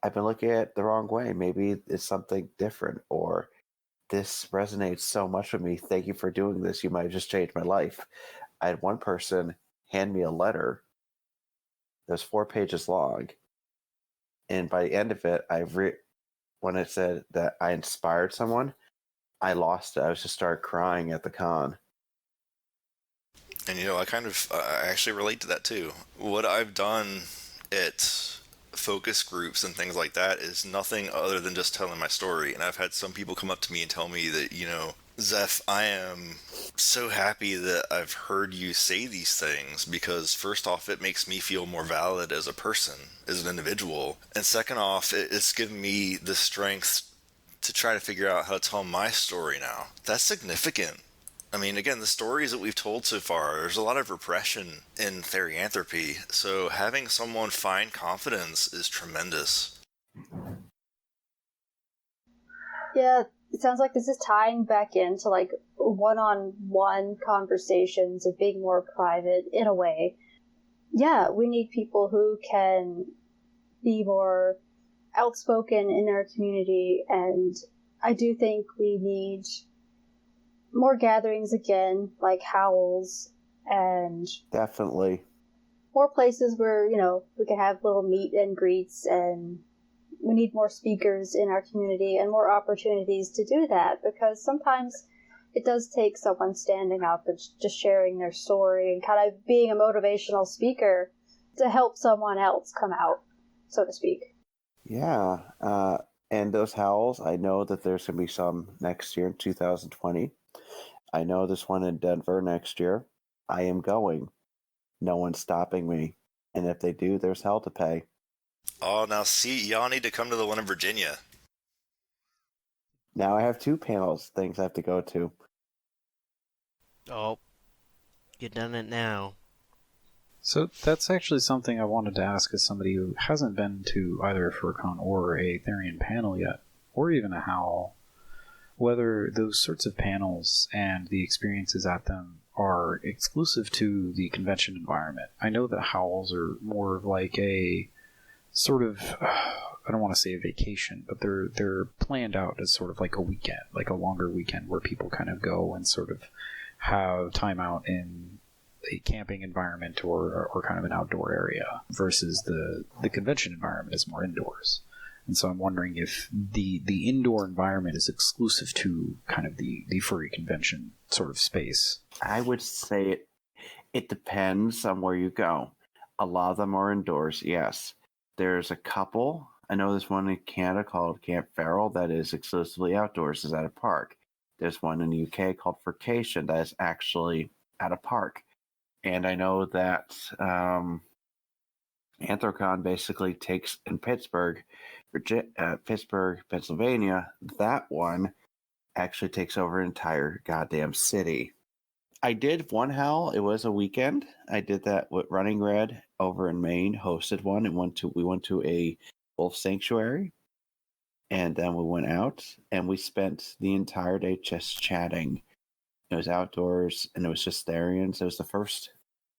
I've been looking at it the wrong way. Maybe it's something different, or this resonates so much with me. Thank you for doing this. You might have just changed my life. I had one person hand me a letter that was 4 pages long. And by the end of it, when it said that I inspired someone, I lost it. I just started crying at the con. And I actually relate to that too. What I've done at focus groups and things like that is nothing other than just telling my story. And I've had some people come up to me and tell me that, Zeph, I am so happy that I've heard you say these things, because first off, it makes me feel more valid as a person, as an individual. And second off, it's given me the strength to try to figure out how to tell my story now. That's significant. I mean, again, the stories that we've told so far, there's a lot of repression in Therianthropy, so having someone find confidence is tremendous. Yeah, it sounds like this is tying back into like one-on-one conversations and being more private in a way. Yeah, we need people who can be more outspoken in our community, and I do think we need more gatherings again, like howls, and Definitely more places where, we can have little meet and greets, and we need more speakers in our community and more opportunities to do that, because sometimes it does take someone standing up and just sharing their story and kind of being a motivational speaker to help someone else come out, so to speak. Yeah. And those howls, I know that there's going to be some next year in 2020. I know this one in Denver next year. I am going. No one's stopping me. And if they do, there's hell to pay. Oh, now see, y'all need to come to the one in Virginia. Now I have 2 things I have to go to. Oh, you done it now. So that's actually something I wanted to ask as somebody who hasn't been to either a FurCon or a Therian panel yet, or even a Howl, whether those sorts of panels and the experiences at them are exclusive to the convention environment. I know that Howls are more of like a sort of, I don't want to say a vacation, but they're planned out as sort of like a weekend, like a longer weekend where people kind of go and sort of have time out in a camping environment or kind of an outdoor area, versus the convention environment is more indoors. And so I'm wondering if the indoor environment is exclusive to kind of the furry convention sort of space. I would say it depends on where you go. A lot of them are indoors, yes. There's a couple. I know there's one in Canada called Camp Farrell that is exclusively outdoors, is at a park. There's one in the UK called Vacation that is actually at a park. And I know that Anthrocon basically takes in Pittsburgh, Pennsylvania, that one actually takes over an entire goddamn city. I did one howl. It was a weekend. I did that with Running Red over in Maine, hosted one, and we went to a wolf sanctuary. And then we went out and we spent the entire day just chatting. It was outdoors and it was just Therians. It was the first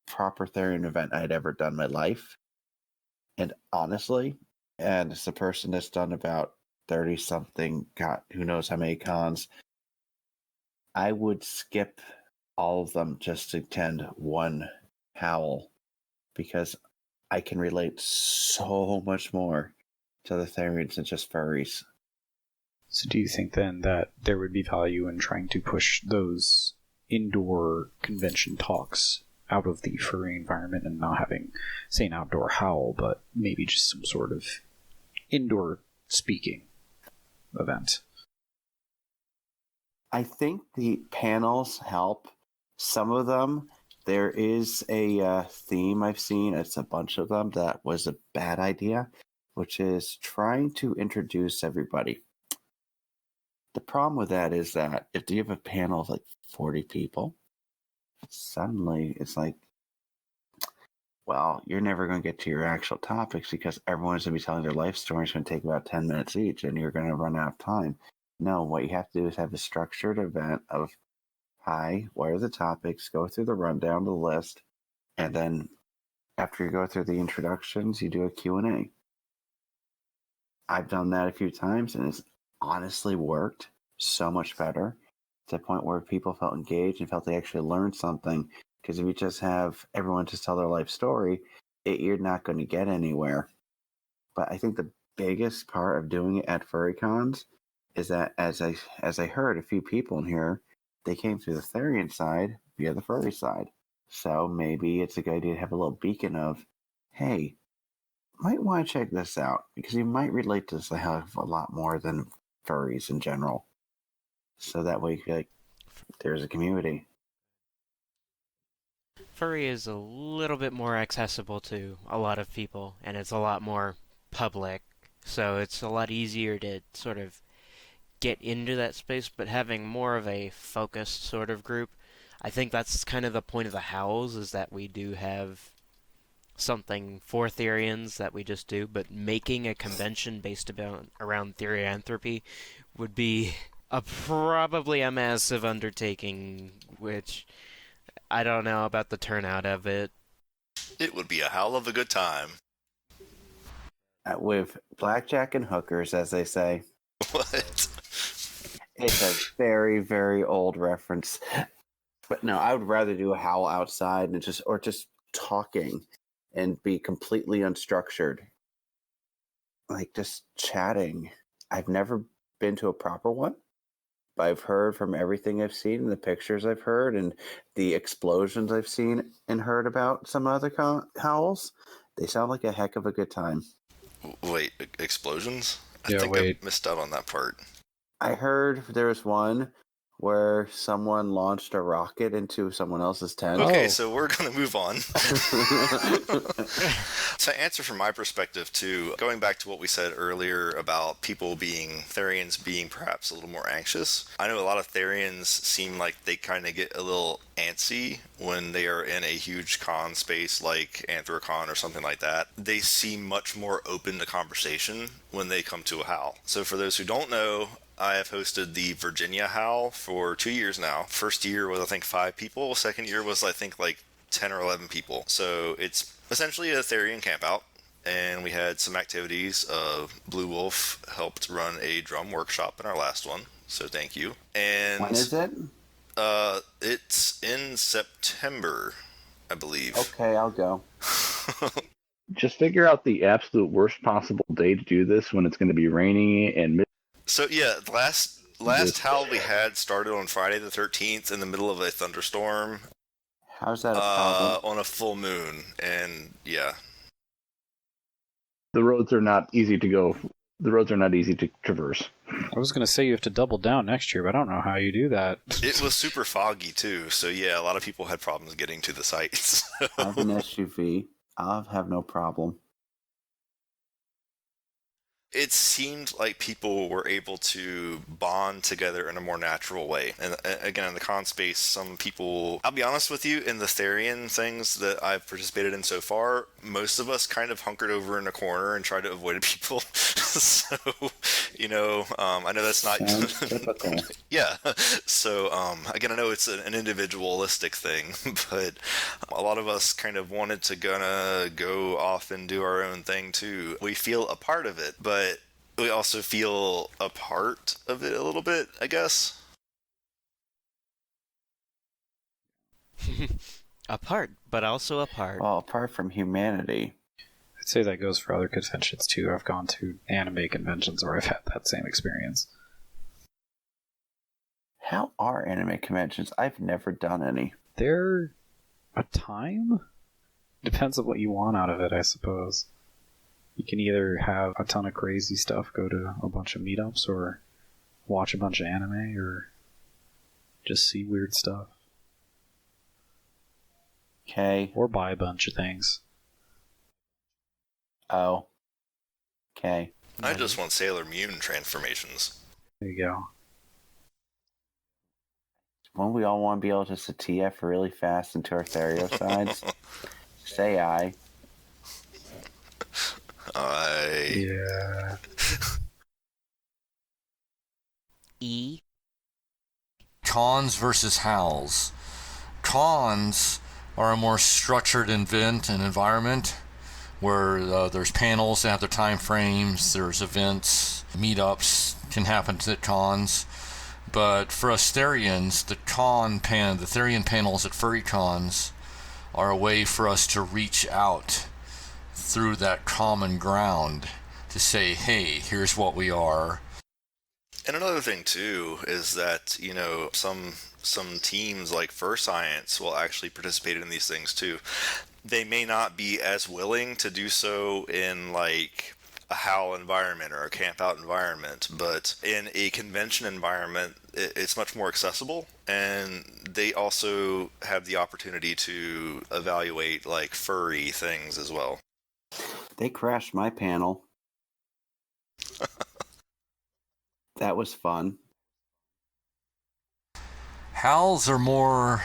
proper Therian event I had ever done in my life. And honestly, and it's a person that's done about 30 something, God, who knows how many cons, I would skip all of them just to attend one howl because I can relate so much more to the Therians than just furries. So do you think then that there would be value in trying to push those indoor convention talks out of the furry environment and not having, say, an outdoor howl, but maybe just some sort of indoor speaking event? I think the panels help. Some of them, there is a theme I've seen. It's a bunch of them that was a bad idea, which is trying to introduce everybody. The problem with that is that if you have a panel of like 40 people, suddenly it's like, well, you're never going to get to your actual topics because everyone's going to be telling their life story. It's going to take about 10 minutes each, and you're going to run out of time. No, what you have to do is have a structured event of, hi, what are the topics? Go through the rundown of the list, and then after you go through the introductions, you do a Q&A. I've done that a few times, and it's honestly worked so much better to the point where people felt engaged and felt they actually learned something. Because if you just have everyone just tell their life story, you're not going to get anywhere. But I think the biggest part of doing it at furry cons is that as I heard a few people in here, they came through the Therian side via the furry side. So maybe it's a good idea to have a little beacon of, hey, might want to check this out because you might relate to this a hell of a lot more than furries in general. So that way you feel like there's a community. Furry is a little bit more accessible to a lot of people, and it's a lot more public, so it's a lot easier to sort of get into that space, but having more of a focused sort of group, I think that's kind of the point of the howls, is that we do have something for Therians that we just do, but making a convention based around Therianthropy would be probably a massive undertaking, which I don't know about the turnout of it. It would be a hell of a good time. With blackjack and hookers, as they say. What? It's a very, very old reference. But no, I would rather do a howl outside and just talking and be completely unstructured. Like just chatting. I've never been to a proper one, but I've heard from everything I've seen and the pictures I've heard and the explosions I've seen and heard about some other howls. They sound like a heck of a good time. Wait, explosions? Yeah, I think wait. I missed out on that part. I heard there was one where someone launched a rocket into someone else's tent. Okay, so we're going to move on. To answer from my perspective, too, going back to what we said earlier about Therians being perhaps a little more anxious, I know a lot of Therians seem like they kind of get a little antsy when they are in a huge con space like Anthrocon or something like that. They seem much more open to conversation when they come to a howl. So for those who don't know, I have hosted the Virginia Howl for 2 years now. First year was, I think, 5 people. Second year was, I think, like 10 or 11 people. So it's essentially a Therian campout. And we had some activities. Blue Wolf helped run a drum workshop in our last one. So thank you. And when is it? It's in September, I believe. Okay, I'll go. just figure out the absolute worst possible day to do this when it's going to be raining and So yeah, the last howl we had started on Friday the 13th in the middle of a thunderstorm. How's that a problem? On a full moon, and yeah. the roads are not easy to go. The roads are not easy to traverse. I was going to say you have to double down next year, but I don't know how you do that. It was super foggy too, so yeah, a lot of people had problems getting to the sites. I have an SUV. I'll have no problem. It seemed like people were able to bond together in a more natural way. And again, in the con space, some people, I'll be honest with you, in the Therian things that I've participated in so far, most of us kind of hunkered over in a corner and tried to avoid people. So, I know that's not... Typical. Yeah. So, again, I know it's an individualistic thing, but a lot of us kind of wanted to go off and do our own thing too. We feel a part of it, but we also feel a part of it a little bit, I guess. Apart, but also apart. Well, apart from humanity. I'd say that goes for other conventions too. I've gone to anime conventions where I've had that same experience. How are anime conventions? I've never done any. They're a time? Depends on what you want out of it, I suppose. You can either have a ton of crazy stuff, go to a bunch of meetups, or watch a bunch of anime, or just see weird stuff. Okay. Or buy a bunch of things. Oh. Okay. I just want Sailor Moon transformations. There you go. Won't we all want to be able to TF really fast into our Theriosides? Say aye. Yeah. E. Cons versus howls. Cons are a more structured event and environment where there's panels that have their time frames, there's events, meetups can happen at cons. But for us Therians, the Therian panels at furry cons are a way for us to reach out through that common ground to say, hey, here's what we are. And another thing too is that, some teams like Fur Science will actually participate in these things too. They may not be as willing to do so in like a howl environment or a camp out environment, but in a convention environment, it's much more accessible, and they also have the opportunity to evaluate like furry things as well. They crashed my panel. That was fun. Howls are more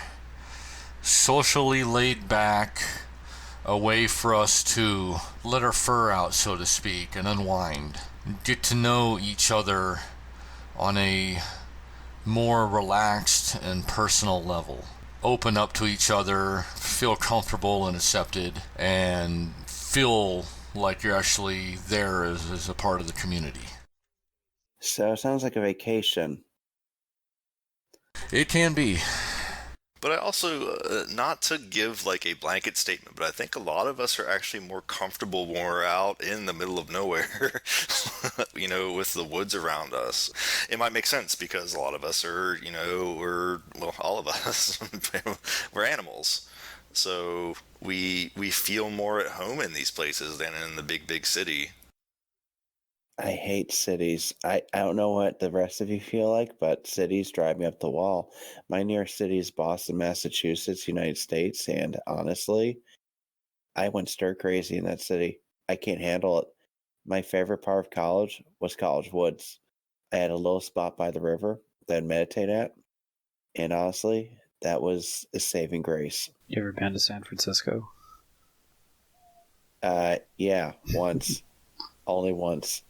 socially laid back, a way for us to let our fur out, so to speak, and unwind. Get to know each other on a more relaxed and personal level. Open up to each other, feel comfortable and accepted, and feel like you're actually there as a part of the community. So it sounds like a vacation. It can be. But I also, not to give like a blanket statement, but I think a lot of us are actually more comfortable when we're out in the middle of nowhere, with the woods around us. It might make sense because a lot of us are, all of us, we're animals. So we feel more at home in these places than in the big city. I hate cities. I don't know what the rest of you feel like, but cities drive me up the wall. My nearest city is Boston, Massachusetts, United States, and honestly, I went stir crazy in that city. I can't handle it. My favorite part of college was College Woods. I had a little spot by the river that I'd meditate at, and honestly, that was a saving grace. You ever been to San Francisco? Yeah, once. Only once.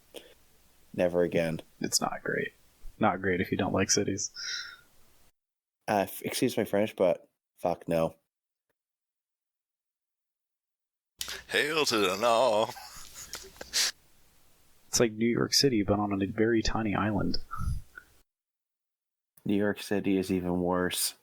Never again. It's not great. Not great if you don't like cities. Excuse my French, but fuck no. Hail to the no. It's like New York City, but on a very tiny island. New York City is even worse.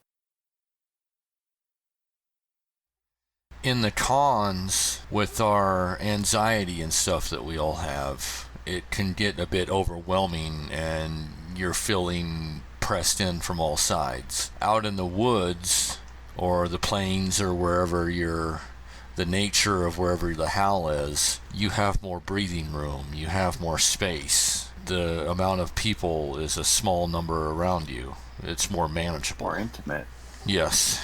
In the cons, with our anxiety and stuff that we all have, it can get a bit overwhelming and you're feeling pressed in from all sides. Out in the woods or the plains or wherever the nature of wherever the howl is, you have more breathing room, you have more space. The amount of people is a small number around you. It's more manageable. More intimate. Yes.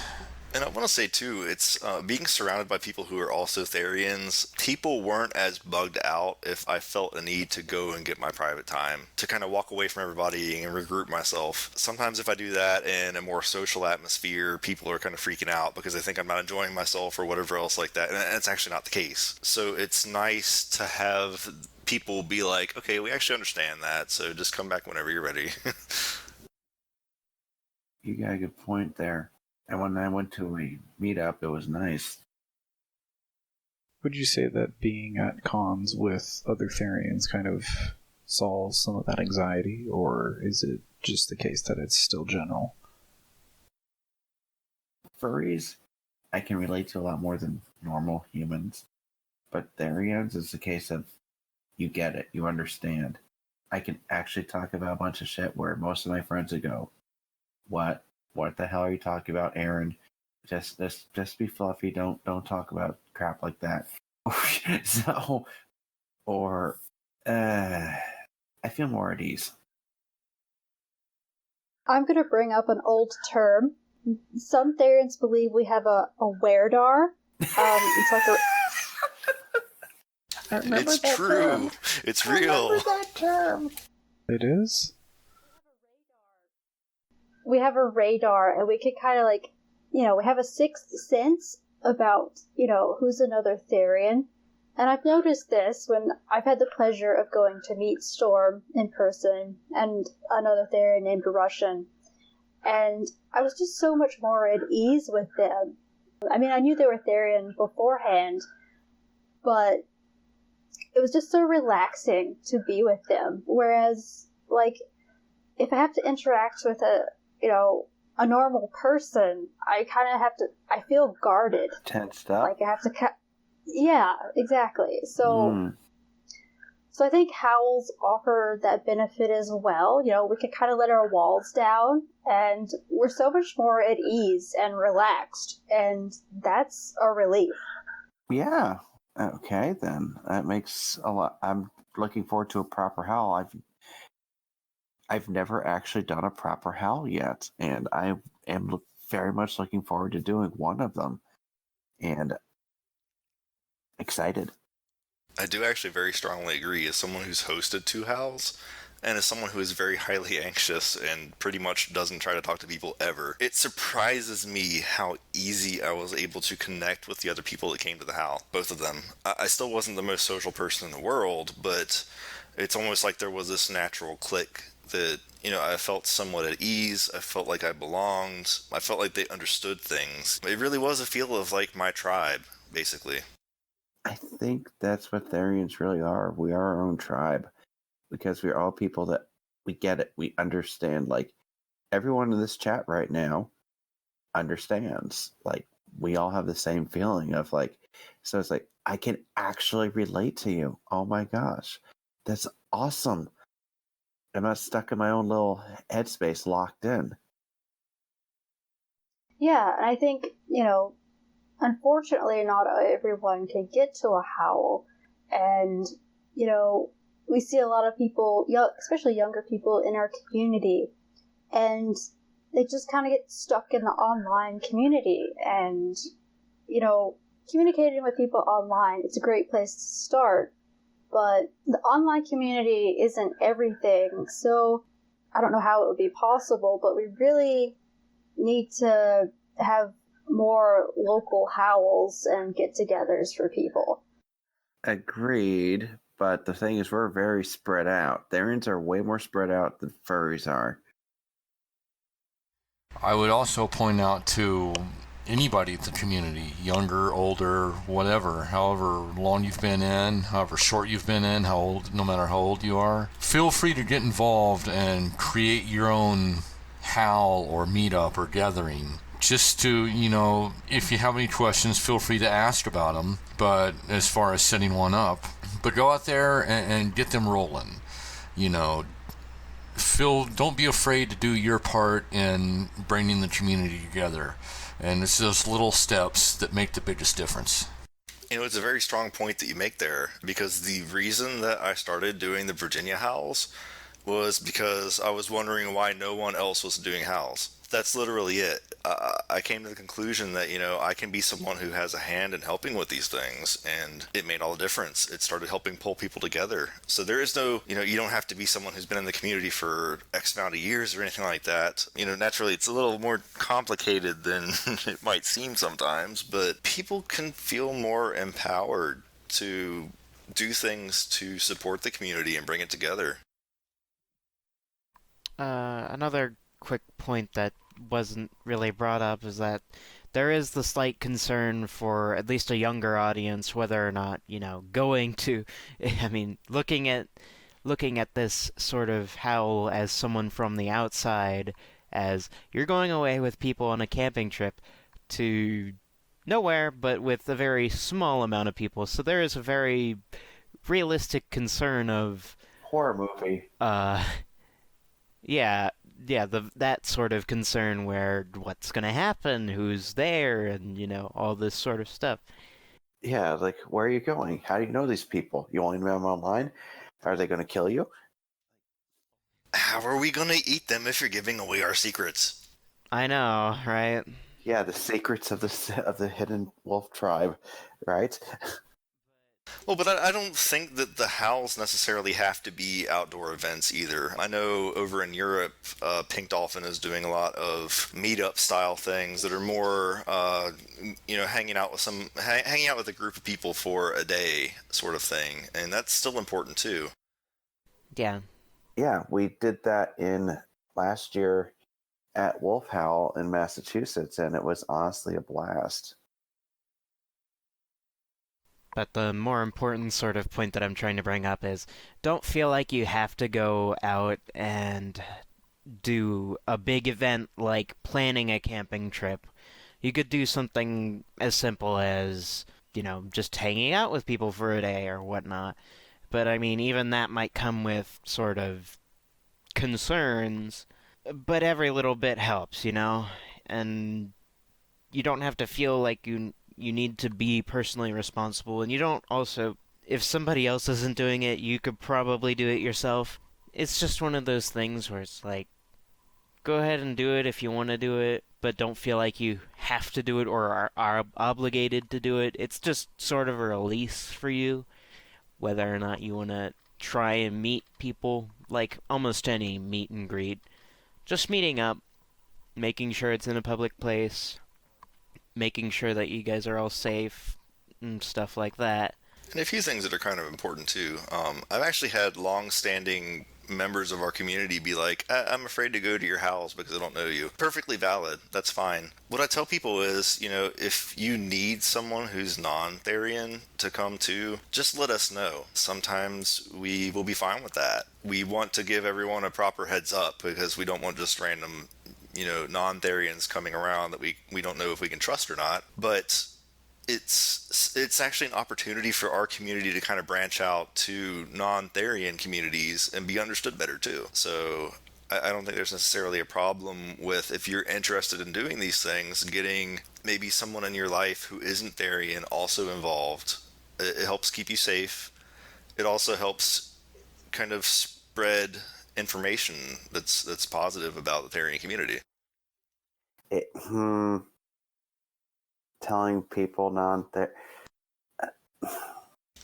And I want to say, too, it's being surrounded by people who are also Therians. People weren't as bugged out if I felt a need to go and get my private time, to kind of walk away from everybody and regroup myself. Sometimes if I do that in a more social atmosphere, people are kind of freaking out because they think I'm not enjoying myself or whatever else like that. And it's actually not the case. So it's nice to have people be like, okay, we actually understand that, so just come back whenever you're ready. You got a good point there. And when I went to a meetup, it was nice. Would you say that being at cons with other Therians kind of solves some of that anxiety, or is it just the case that it's still general? Furries, I can relate to a lot more than normal humans. But Therians is the case of, you get it, you understand. I can actually talk about a bunch of shit where most of my friends would go, What the hell are you talking about, Aaron? Just be fluffy. Don't talk about crap like that. I feel more at ease. I'm going to bring up an old term. Some Therians believe we have a weredar. It's like a... It's true. Term. It's real. I remember that term. It is? We have a radar, and we can kind of like, we have a sixth sense about, who's another Therian. And I've noticed this when I've had the pleasure of going to meet Storm in person and another Therian named Russian. And I was just so much more at ease with them. I mean, I knew they were Therian beforehand, but it was just so relaxing to be with them. Whereas, like, if I have to interact with a normal person, I kind of have to, I feel guarded. Tensed up? Like I have to, yeah, exactly. So I think howls offer that benefit as well. We can kind of let our walls down, and we're so much more at ease and relaxed, and that's a relief. Yeah. Okay, then. That makes a lot. I'm looking forward to a proper howl. I've never actually done a proper howl yet, and I am very much looking forward to doing one of them. And excited. I do actually very strongly agree. As someone who's hosted 2 howls, and as someone who is very highly anxious and pretty much doesn't try to talk to people ever, it surprises me how easy I was able to connect with the other people that came to the howl. Both of them. I still wasn't the most social person in the world, but it's almost like there was this natural click that, I felt somewhat at ease. I felt like I belonged. I felt like they understood things. It really was a feel of like my tribe, basically. I think that's what Therians really are. We are our own tribe, because we're all people that we get it. We understand. Like, everyone in this chat right now understands. Like, we all have the same feeling of like, so it's like, I can actually relate to you. Oh my gosh, that's awesome. I'm not stuck in my own little headspace locked in. Yeah, and I think, unfortunately not everyone can get to a howl. And, we see a lot of people, especially younger people in our community, and they just kind of get stuck in the online community. And, communicating with people online, it's a great place to start. But the online community isn't everything, so I don't know how it would be possible, but we really need to have more local howls and get-togethers for people. Agreed, but the thing is, we're very spread out. Therians are way more spread out than furries are. I would also point out to anybody in the community, younger, older, whatever, however long you've been in, however short you've been in, no matter how old you are, feel free to get involved and create your own howl or meetup or gathering. just to, if you have any questions, feel free to ask about them. But as far as setting one up, but go out there and get them rolling. Don't be afraid to do your part in bringing the community together. And it's those little steps that make the biggest difference. It's a very strong point that you make there, because the reason that I started doing the Virginia Howls was because I was wondering why no one else was doing howls. That's literally it. I came to the conclusion that, I can be someone who has a hand in helping with these things, and it made all the difference. It started helping pull people together. So there is no, you don't have to be someone who's been in the community for X amount of years or anything like that. Naturally, it's a little more complicated than it might seem sometimes, but people can feel more empowered to do things to support the community and bring it together. Another quick point that wasn't really brought up is that there is the slight concern for at least a younger audience whether or not, going to, looking at this sort of howl as someone from the outside, as you're going away with people on a camping trip to nowhere, but with a very small amount of people. So there is a very realistic concern of Horror movie. That sort of concern where what's going to happen, who's there, and, all this sort of stuff. Yeah, like, where are you going? How do you know these people? You only know them online? Are they going to kill you? How are we going to eat them if you're giving away our secrets? I know, right? Yeah, the secrets of the hidden wolf tribe, right? Well, but I don't think that the howls necessarily have to be outdoor events either. I know over in Europe, Pink Dolphin is doing a lot of meetup style things that are more, hanging out with a group of people for a day sort of thing, and that's still important too. Yeah. Yeah, we did that in last year at Wolf Howl in Massachusetts, and it was honestly a blast. But the more important sort of point that I'm trying to bring up is, don't feel like you have to go out and do a big event like planning a camping trip. You could do something as simple as, just hanging out with people for a day or whatnot. But even that might come with sort of concerns, but every little bit helps, And you don't have to feel like you need to be personally responsible, and you don't also, if somebody else isn't doing it, you could probably do it yourself. It's just one of those things where it's like, go ahead and do it if you want to do it, but don't feel like you have to do it or are obligated to do it. It's just sort of a release for you, whether or not you want to try and meet people, like almost any meet and greet. Just meeting up, making sure it's in a public place, making sure that you guys are all safe and stuff like that. And a few things that are kind of important too. I've actually had long-standing members of our community be like, I'm afraid to go to your house because I don't know you. Perfectly valid. That's fine. What I tell people is, if you need someone who's non-Therian to come to, just let us know. Sometimes we will be fine with that. We want to give everyone a proper heads up because we don't want just random non-Therians coming around that we don't know if we can trust or not. But it's actually an opportunity for our community to kind of branch out to non-Therian communities and be understood better too. So I don't think there's necessarily a problem with, if you're interested in doing these things, getting maybe someone in your life who isn't Therian also involved. It helps keep you safe. It also helps kind of spread information that's positive about the Therian community. Telling people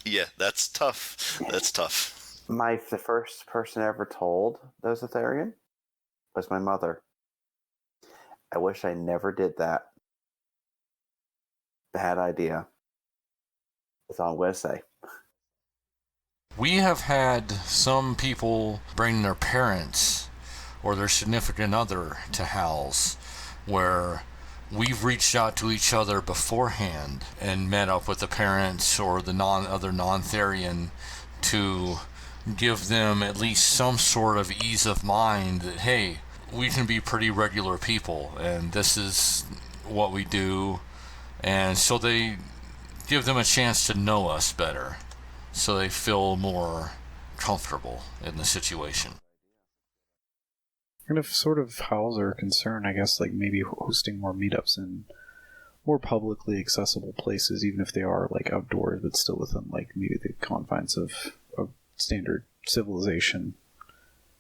Yeah, that's tough. That's tough. The first person I ever told that was a Therian was my mother. I wish I never did that. Bad idea. That's all I'm going to say. We have had some people bring their parents or their significant other to howls where we've reached out to each other beforehand and met up with the parents or the other non-Therian to give them at least some sort of ease of mind that, hey, we can be pretty regular people, and this is what we do, and so they give them a chance to know us better, so they feel more comfortable in the situation. And if sort of howls are concerned, I guess like maybe hosting more meetups in more publicly accessible places, even if they are like outdoors, but still within like maybe the confines of standard civilization.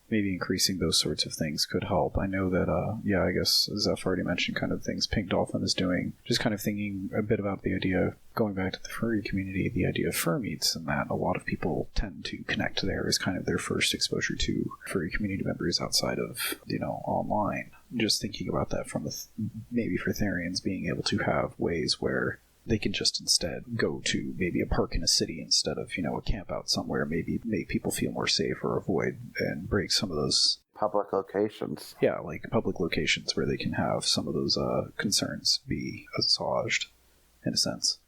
Maybe increasing those sorts of things could help. I know that, I guess Zeph already mentioned kind of things Pink Dolphin is doing. Just kind of thinking a bit about the idea, going back to the furry community, the idea of fur meets, and that a lot of people tend to connect there as kind of their first exposure to furry community members outside of, online. Just thinking about that from maybe for Therians being able to have ways where they can just instead go to maybe a park in a city instead of, a camp out somewhere, maybe make people feel more safe or avoid and break some of those public locations. Yeah, like public locations where they can have some of those concerns be assuaged, in a sense.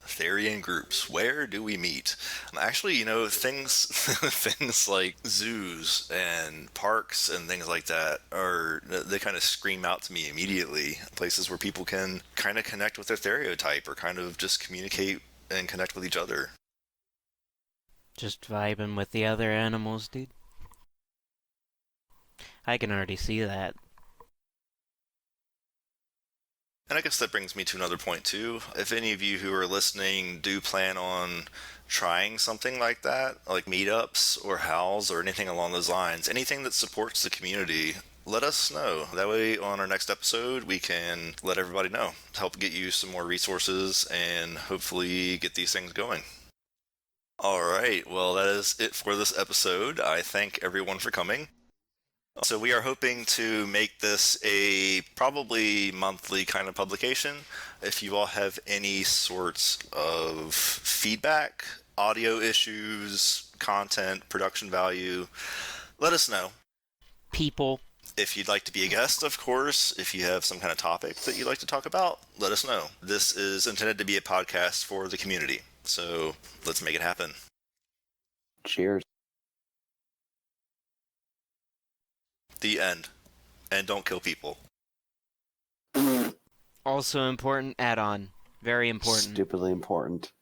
Therian groups, where do we meet? Actually, things things like zoos and parks and things like that they kind of scream out to me immediately. Places where people can kind of connect with their stereotype or kind of just communicate and connect with each other. Just vibing with the other animals, dude. I can already see that. And I guess that brings me to another point, too. If any of you who are listening do plan on trying something like that, like meetups or howls or anything along those lines, anything that supports the community, let us know. That way, on our next episode, we can let everybody know to help get you some more resources and hopefully get these things going. All right, well, that is it for this episode. I thank everyone for coming. So we are hoping to make this a probably monthly kind of publication. If you all have any sorts of feedback, audio issues, content, production value, let us know. People. If you'd like to be a guest, of course, if you have some kind of topic that you'd like to talk about, let us know. This is intended to be a podcast for the community, so let's make it happen. Cheers. The end. And don't kill people. Also important add-on. Very important. Stupidly important.